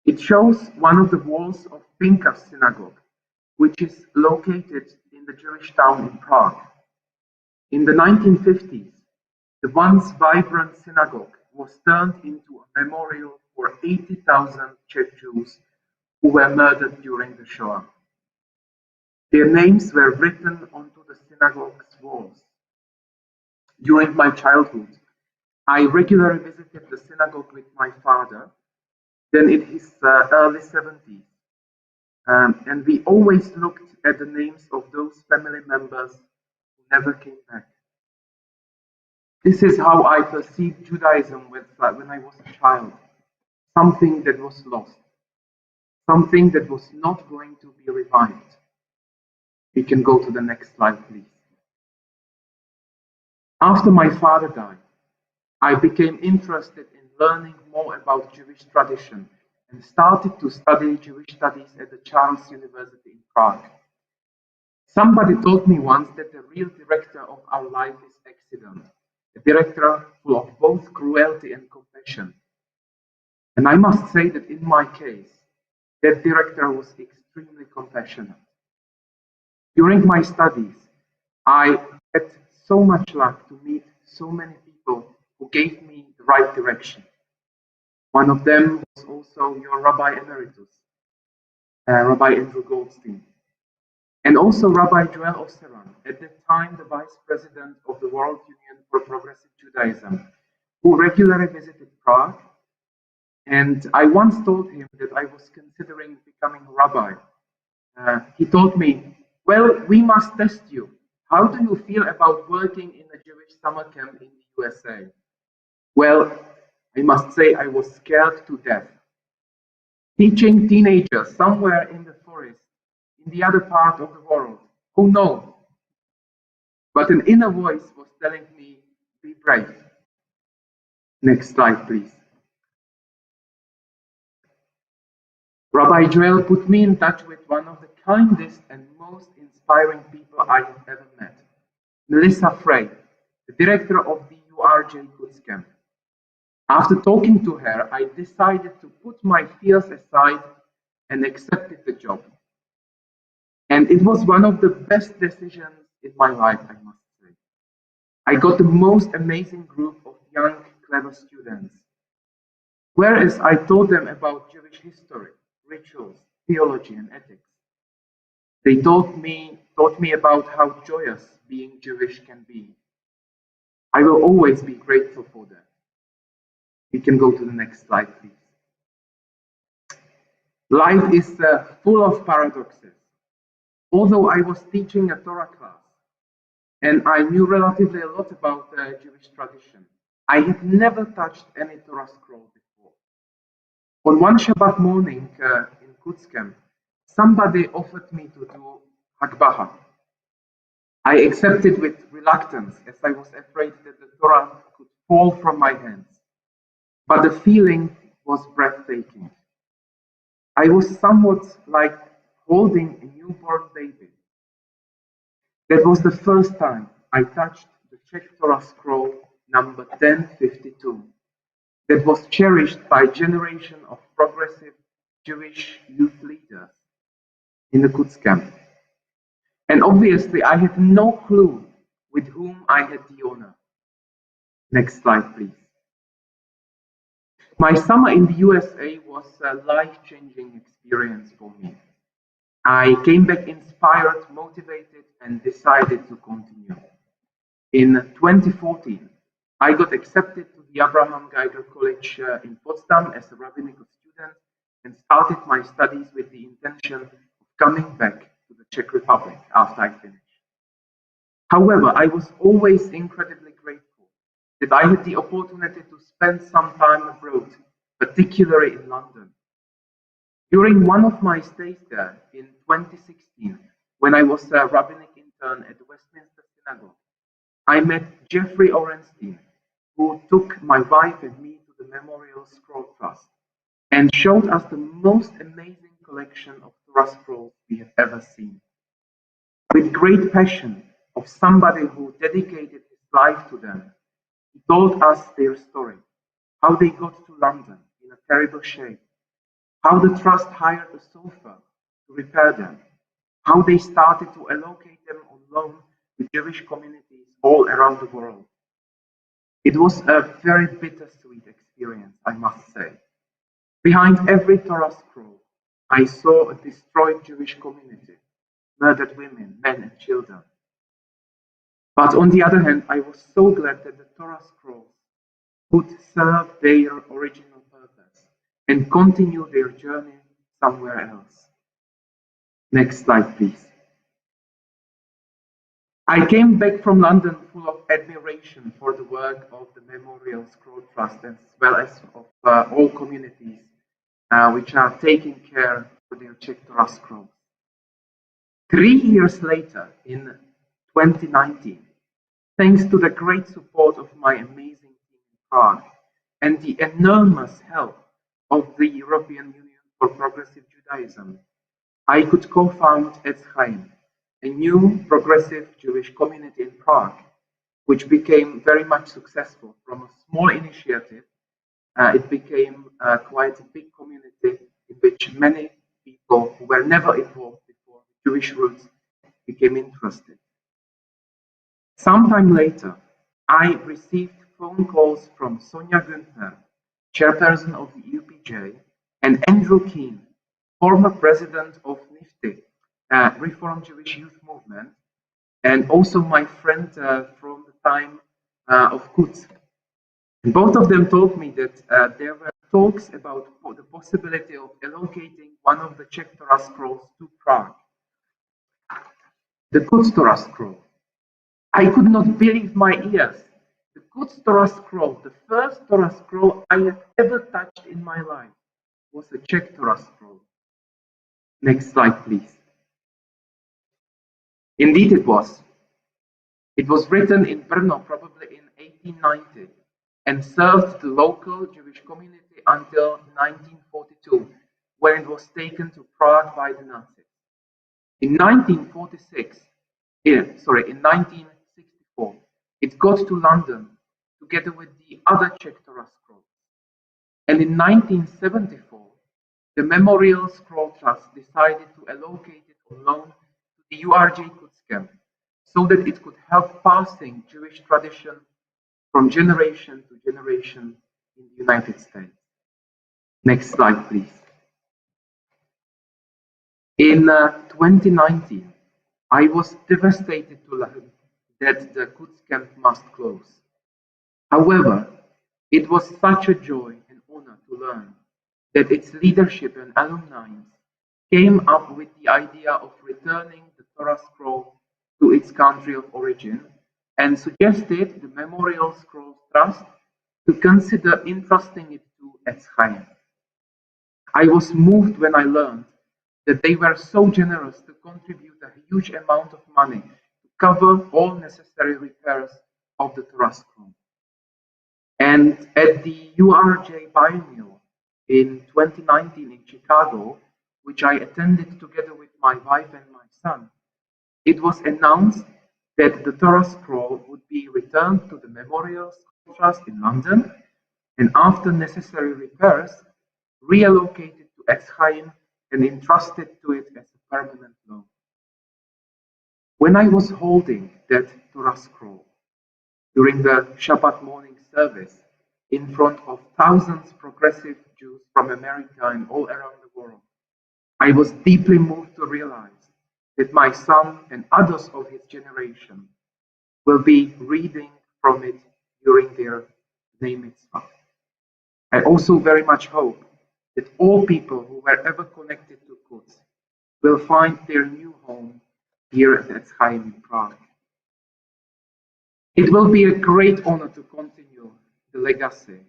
It shows one of the walls of Ark Synagogue, which is located in the Jewish town in Prague. In the 1950s, the once vibrant synagogue was turned into a memorial for 80,000 Czech Jews who were murdered during the Shoah. Their names were written onto the synagogue's walls. During my childhood, I regularly visited the synagogue with my father, then in his early 70s, and we always looked at the names of those family members who never came back. This is how I perceived Judaism when I was a child, something that was lost, something that was not going to be revived. We can go to the next slide, please. After my father died, I became interested in learning more about Jewish tradition and started to study Jewish studies at the Charles University in Prague. Somebody told me once that the real director of our life is accident, a director full of both cruelty and compassion. And I must say that in my case, that director was extremely compassionate. During my studies, I had so much luck to meet so many people who gave me the right direction. One of them was also your Rabbi Emeritus, Rabbi Andrew Goldstein, and also Rabbi Joel Osseran, at that time the Vice President of the World Union for Progressive Judaism, who regularly visited Prague. And I once told him that I was considering becoming a rabbi. He told me, well, we must test you. How do you feel about working in a Jewish summer camp in the USA? Well, I must say I was scared to death. teaching teenagers somewhere in the forest, in the other part of the world. Oh no! But an inner voice was telling me, be brave. Next slide, please. Rabbi Joel put me in touch with one of the kindest and most inspiring people I have ever met, Melissa Frey, the director of the URJ Goods Camp. After talking to her, I decided to put my fears aside and accepted the job. And it was one of the best decisions in my life, I must say. I got the most amazing group of young, clever students. Whereas I taught them about Jewish history, rituals, theology, and ethics, they taught me about how joyous being Jewish can be. I will always be grateful for that. We can go to the next slide, please. Life is full of paradoxes. Although I was teaching a Torah class and I knew relatively a lot about Jewish tradition, I had never touched any Torah scroll before. On one Shabbat morning in Goods Camp, somebody offered me to do Hakbaha. I accepted with reluctance as I was afraid that the Torah could fall from my hands. But the feeling was breathtaking. I was somewhat like holding a newborn baby. That was the first time I touched the Czech Torah scroll number 1052 that was cherished by a generation of progressive Jewish youth leaders in the Goods Camp. And obviously I had no clue with whom I had the honor. Next slide, please. My summer in the USA was a life-changing experience for me. I came back inspired, motivated, and decided to continue. In 2014, I got accepted to the Abraham Geiger College in Potsdam as a rabbinical student and started my studies with the intention of coming back to the Czech Republic after I finished. However, I was always incredibly grateful that I had the opportunity to spend some time abroad, particularly in London. During one of my stays there in 2016, when I was a rabbinic intern at the Westminster Synagogue, I met Jeffrey Orenstein, who took my wife and me to the Memorial Scroll Trust and showed us the most amazing collection of Torah scrolls we have ever seen. With great passion of somebody who dedicated his life to them, he told us their story, how they got to London in a terrible shape, how the trust hired a sofa to repair them, how they started to allocate them on loan to Jewish communities all around the world. It was a very bittersweet experience, I must say. Behind every Torah scroll, I saw a destroyed Jewish community, murdered women, men, and children. But on the other hand, I was so glad that the Torah scrolls would serve their original purpose and continue their journey somewhere else. Next slide, please. I came back from London full of admiration for the work of the Memorial Scroll Trust as well as of all communities which are taking care of their Czech Torah scrolls. 3 years later, in 2019, thanks to the great support of my amazing team in Prague and the enormous help of the European Union for Progressive Judaism, I could co-found Etz Chaim, a new progressive Jewish community in Prague, which became very much successful. From a small initiative, it became quite a big community in which many people who were never involved before with Jewish roots became interested. Sometime later, I received phone calls from Sonia Günther, chairperson of the UPJ, and Andrew Keane, former president of NIFTY, Reform Jewish Youth Movement, and also my friend from the time of Kutz. And both of them told me that there were talks about the possibility of allocating one of the Czech Torah scrolls to Prague, the Kutz Torah scroll. I could not believe my ears. The Kutz Torah scroll, the first Torah scroll I had ever touched in my life, was a Czech Torah scroll. Next slide, please. Indeed, it was. It was written in Brno, probably in 1890, and served the local Jewish community until 1942, when it was taken to Prague by the Nazis. In 1964, it got to London together with the other Czech Torah scrolls. And in 1974, the Memorial Scroll Trust decided to allocate it on loan to the URJ Kutzcamp so that it could help passing Jewish tradition from generation to generation in the United States. Next slide, please. In 2019, I was devastated to learn that the Kutzcamp must close. However, it was such a joy and honor to learn that its leadership and alumni came up with the idea of returning the Torah scroll to its country of origin and suggested the Memorial Scrolls Trust to consider entrusting it to Etz Chaim. I was moved when I learned that they were so generous to contribute a huge amount of money to cover all necessary repairs of the Torah scroll. And at the URJ Biennial in 2019 in Chicago, which I attended together with my wife and my son, it was announced that the Torah scroll would be returned to the Memorial Scroll Trust in London, and after necessary repairs, reallocated to Etz Chaim and entrusted to it as a permanent loan. When I was holding that Torah scroll during the Shabbat Morning Service in front of thousands of progressive Jews from America and all around the world, I was deeply moved to realize that my son and others of his generation will be reading from it during their Bnei Mitzvah. I also very much hope that all people who were ever connected to Kutz will find their new home here at Etz Chaim in Prague. It will be a great honor to continue the legacy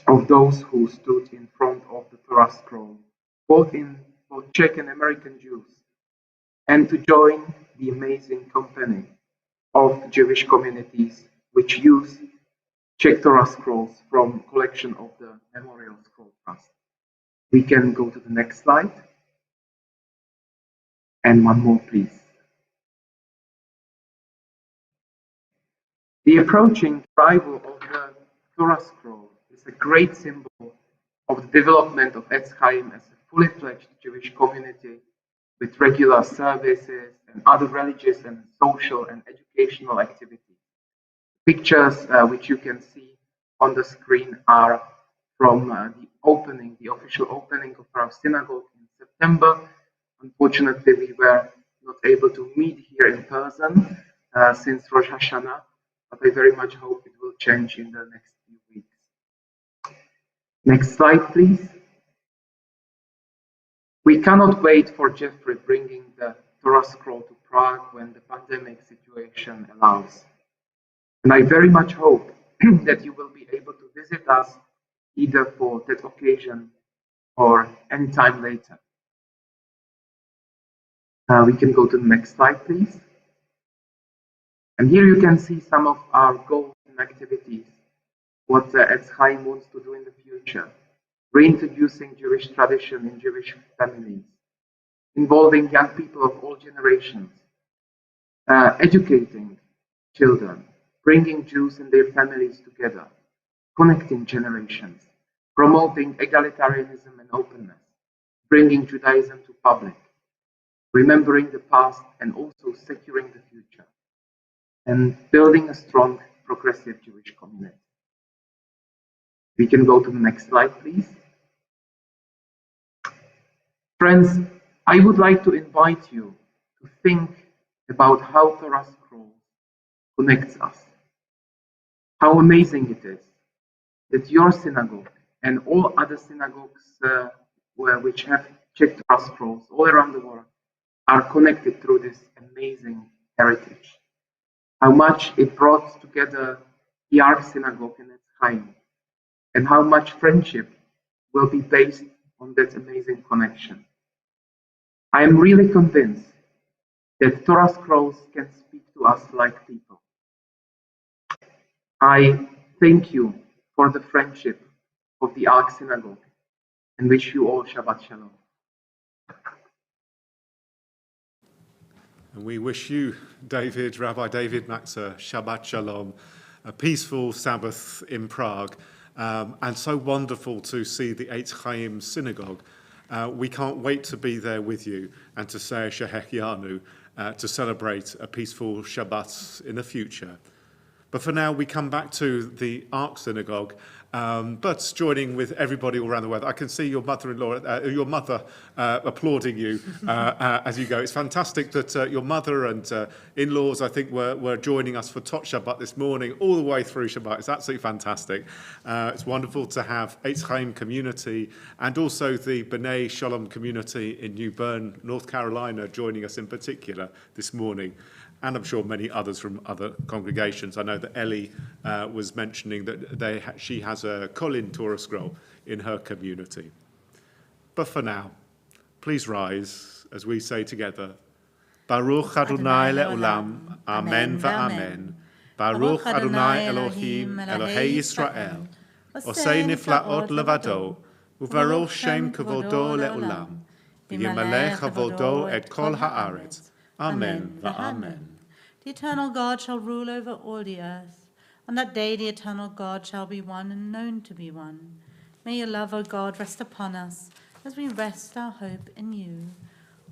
of those who stood in front of the Torah scroll, both Czech and American Jews, and to join the amazing company of Jewish communities which use Czech Torah scrolls from collection of the Memorial Scroll Trust. We can go to the next slide. And one more, please. The approaching arrival of the Torah scroll is a great symbol of the development of Etz Chaim as a fully fledged Jewish community with regular services and other religious and social and educational activities. Pictures which you can see on the screen are from the official opening of our synagogue in September. Unfortunately, we were not able to meet here in person since Rosh Hashanah, but I very much hope it will change in the next few weeks. Next slide, please. We cannot wait for Jeffrey bringing the Torah scroll to Prague when the pandemic situation allows. And I very much hope that you will be able to visit us either for that occasion or any time later. We can go to the next slide, please. And here you can see some of our goals and activities, what Etz Chaim wants to do in the future. Reintroducing Jewish tradition in Jewish families, involving young people of all generations, educating children, bringing Jews and their families together, connecting generations, promoting egalitarianism and openness, bringing Judaism to public, remembering the past and also securing the future, and building a strong, progressive Jewish community. We can go to the next slide, please. Friends, I would like to invite you to think about how Torah scroll connects us. How amazing it is that your synagogue and all other synagogues which have Czech Torah scrolls all around the world are connected through this amazing heritage. How much it brought together the Ark Synagogue and Etz Chaim, and how much friendship will be based on that amazing connection. I am really convinced that Torah scrolls can speak to us like people. I thank you for the friendship of the Ark Synagogue and wish you all Shabbat Shalom. And we wish you, David, Rabbi David Maxer, Shabbat Shalom, a peaceful Sabbath in Prague, and so wonderful to see the Eitz Chaim Synagogue. We can't wait to be there with you and to say Shehechianu, to celebrate a peaceful Shabbat in the future. But for now, we come back to the Ark Synagogue, but joining with everybody all around the world. I can see your mother-in-law, your mother applauding you as you go. It's fantastic that your mother and in-laws, I think, were joining us for Tot Shabbat this morning, all the way through Shabbat. It's absolutely fantastic. It's wonderful to have Eitz Chaim community and also the B'nai Shalom community in New Bern, North Carolina, joining us in particular this morning. And I'm sure many others from other congregations. I know that Ellie was mentioning that she has a Colin Torah scroll in her community. But for now, please rise as we say together, Baruch Adonai le'olam, Amen va'amen. Baruch Adonai Elohim, Elohei Yisrael, Osei niflaot levado, uvaroch shem kavodo le'olam, v'yimalech avodo et kol haaretz. Amen va'amen. The eternal God shall rule over all the earth. On that day the eternal God shall be one and known to be one. May your love, O God, rest upon us as we rest our hope in you.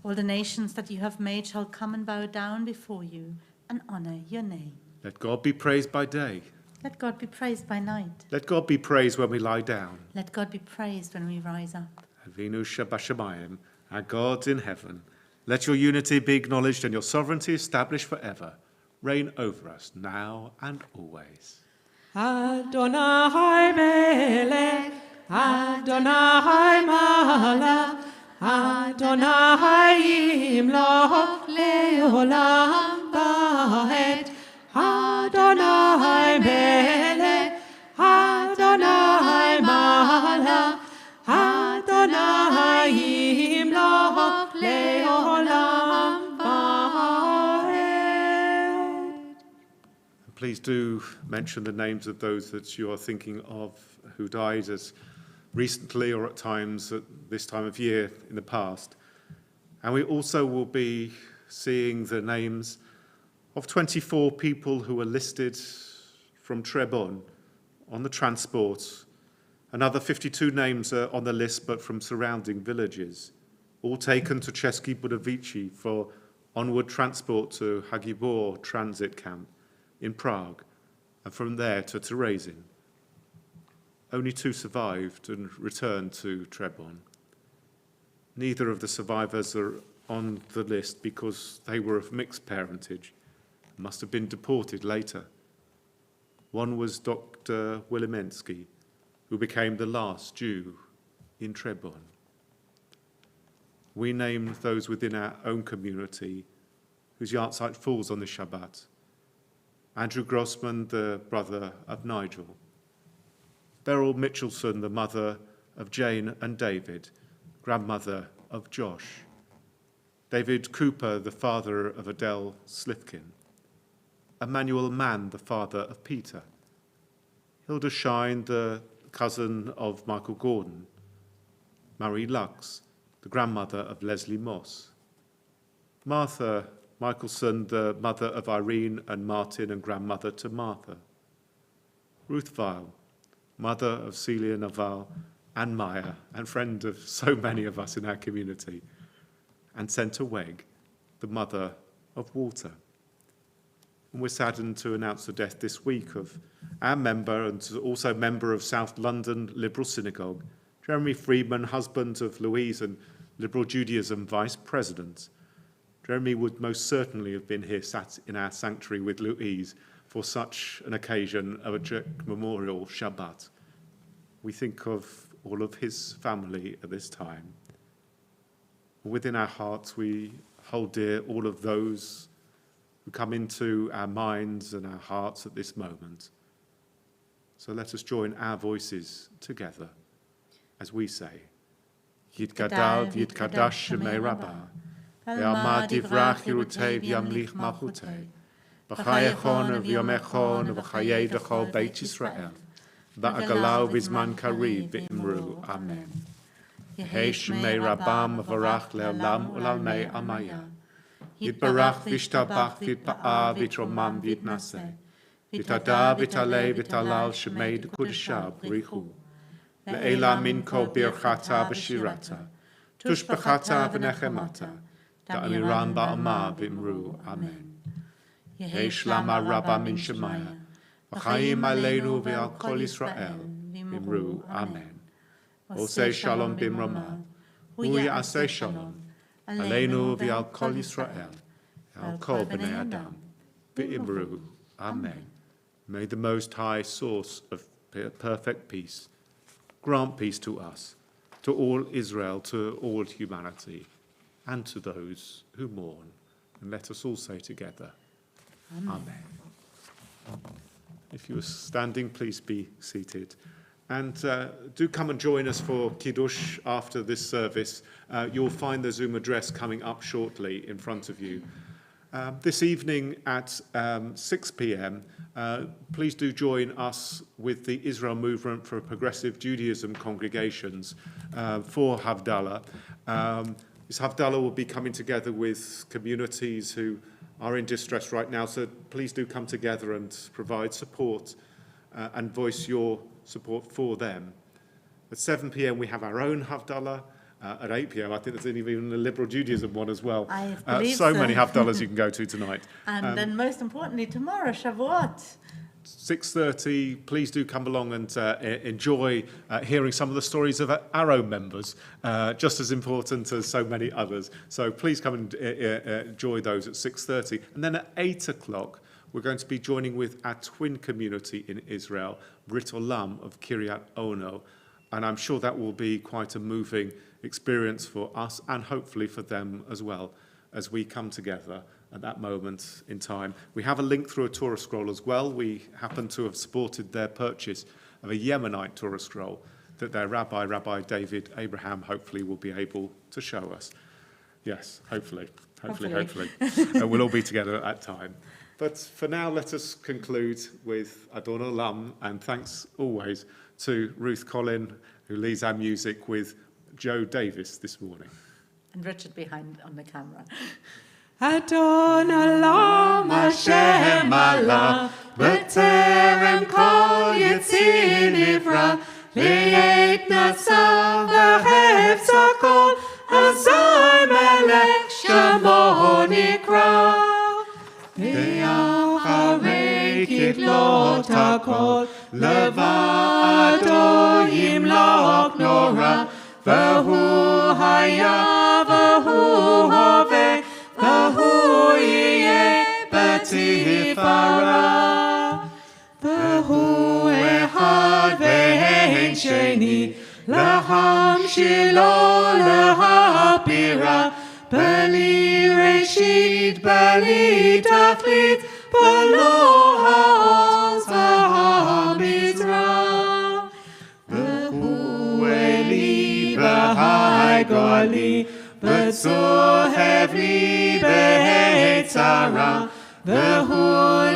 All the nations that you have made shall come and bow down before you and honor your name. Let God be praised by day. Let God be praised by night. Let God be praised when we lie down. Let God be praised when we rise up. Avinu Shabashamayim, our God in heaven, let your unity be acknowledged and your sovereignty established forever. Reign over us now and always. Adonai Melech, Adonai Malach, Adonai Yimloch Leolam Vaed. Adonai Melech, Adonai Malach, Adonai Yimloch Leolam Vaed. Please do mention the names of those that you are thinking of who died as recently or at times at this time of year in the past. And we also will be seeing the names of 24 people who were listed from Trebon on the transport. Another 52 names are on the list, but from surrounding villages, all taken to Český Budovice for onward transport to Hagibor transit camp in Prague, and from there to Terezin. Only 2 survived and returned to Trebon. Neither of the survivors are on the list because they were of mixed parentage, must have been deported later. One was Dr. Wilimensky, who became the last Jew in Trebon. We named those within our own community whose yahrzeit falls on the Shabbat. Andrew Grossman, the brother of Nigel. Beryl Mitchelson, the mother of Jane and David, grandmother of Josh. David Cooper, the father of Adele Slifkin. Emmanuel Mann, the father of Peter. Hilda Shine, the cousin of Michael Gordon. Marie Lux, the grandmother of Leslie Moss. Martha Michelson, the mother of Irene and Martin and grandmother to Martha. Ruth Weil, mother of Celia Naval and Maya, and friend of so many of us in our community. And Senta Weg, the mother of Walter. And we're saddened to announce the death this week of our member and also member of South London Liberal Synagogue, Jeremy Freeman, husband of Louise and Liberal Judaism vice president. Jeremy would most certainly have been here sat in our sanctuary with Louise for such an occasion of a Czech Memorial Shabbat. We think of all of his family at this time. Within our hearts, we hold dear all of those who come into our minds and our hearts at this moment. So let us join our voices together as we say, Yitgadal v'yitkadash shemei Rabbah. Ve'alma divrach yirutei v'yamlich malchutei. V'chayechon v'yomechon v'chayei d'chol Beit Yisrael. V'agalau v'zman kariv v'imru. Amen. Yehei shemei Rabbah mavarach le'olam u'lalmei amaya. Yitbarach v'ishtabach v'yitpa'a v'yitromam v'yitnaseh. V'tada v'talei v'talal shemei d'kudesha b'richu. Le'ela min kol birchata b'shirata. Tushbachata v'nechemata. Da'amiran ba'ama v'imru. Amen. Yehei shlama Rabbah min Shemaya. V'chaim aleinu v'al kol Yisrael. V'imru. Amen. Osei shalom b'imrama. Hu ya'aseh shalom. Aleinu v'al kol Yisrael. Al kol b'nei Adam. V'imru. Amen. May the Most High, source of perfect peace, grant peace to us, to all Israel, to all humanity, and to those who mourn. And let us all say together, Amen. If you are standing, please be seated. And do come and join us for Kiddush after this service. You'll find the Zoom address coming up shortly in front of you. This evening at 6 p.m, please do join us with the Israel Movement for Progressive Judaism congregations for Havdalah. This Havdalah will be coming together with communities who are in distress right now, so please do come together and provide support and voice your support for them. At 7 p.m, we have our own Havdalah. At 8 p.m, I think there's even a liberal Judaism one as well. I believe so many Havdalahs you can go to tonight. And then most importantly, tomorrow, Shavuot. 6:30, please do come along and enjoy hearing some of the stories of Arrow members, just as important as so many others. So please come and enjoy those at 6:30. And then at 8 o'clock, we're going to be joining with our twin community in Israel, Brit Olam of Kiryat Ono. And I'm sure that will be quite a moving experience for us and hopefully for them as well as we come together at that moment in time. We have a link through a Torah scroll as well. We happen to have supported their purchase of a Yemenite Torah scroll that their rabbi, Rabbi David Abraham, hopefully will be able to show us. Yes, hopefully. We'll all be together at that time. But for now, let us conclude with Adon Olam, and thanks always to Ruth Colin, who leads our music, with Joe Davies this morning. And Richard behind on the camera. Adon Olam Hashem Allah, B'terem kol Yitzir Nivra, Le'et Nasav V'hefza kol, Azai Melech Shamo Nikra. Ve'acharei Kidlot HaKol, Levado Yimloch Nora, V'hu Haya V'hu Hoveh, V'hu Yeh B'tifara. V'hu Echad V'ein Sheni, L'hamshilo L'hapira, B'li Reshit B'li Tachlit, B'lo Ha'oz V'hamizrah. V'hu Eli B'hai Goli, V'tzohev li B'hetzara, V'hu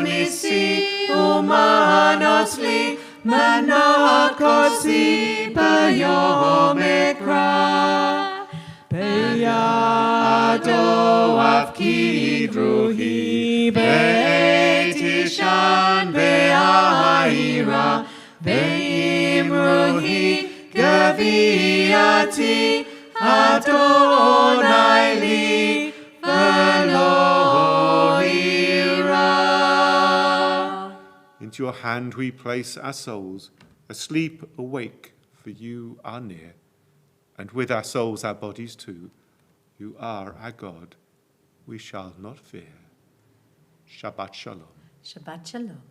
Nisi Umanos li, Manat Kosi B'yom Ekra. Beyado Avkid Ruhi, Be'etishan Be'aira, Be'im Ruhi Gaviati, Adonai li V'lo ira. Into your hand we place our souls, asleep, awake, for you are near. And with our souls, our bodies too, you are our God. We shall not fear. Shabbat Shalom. Shabbat Shalom.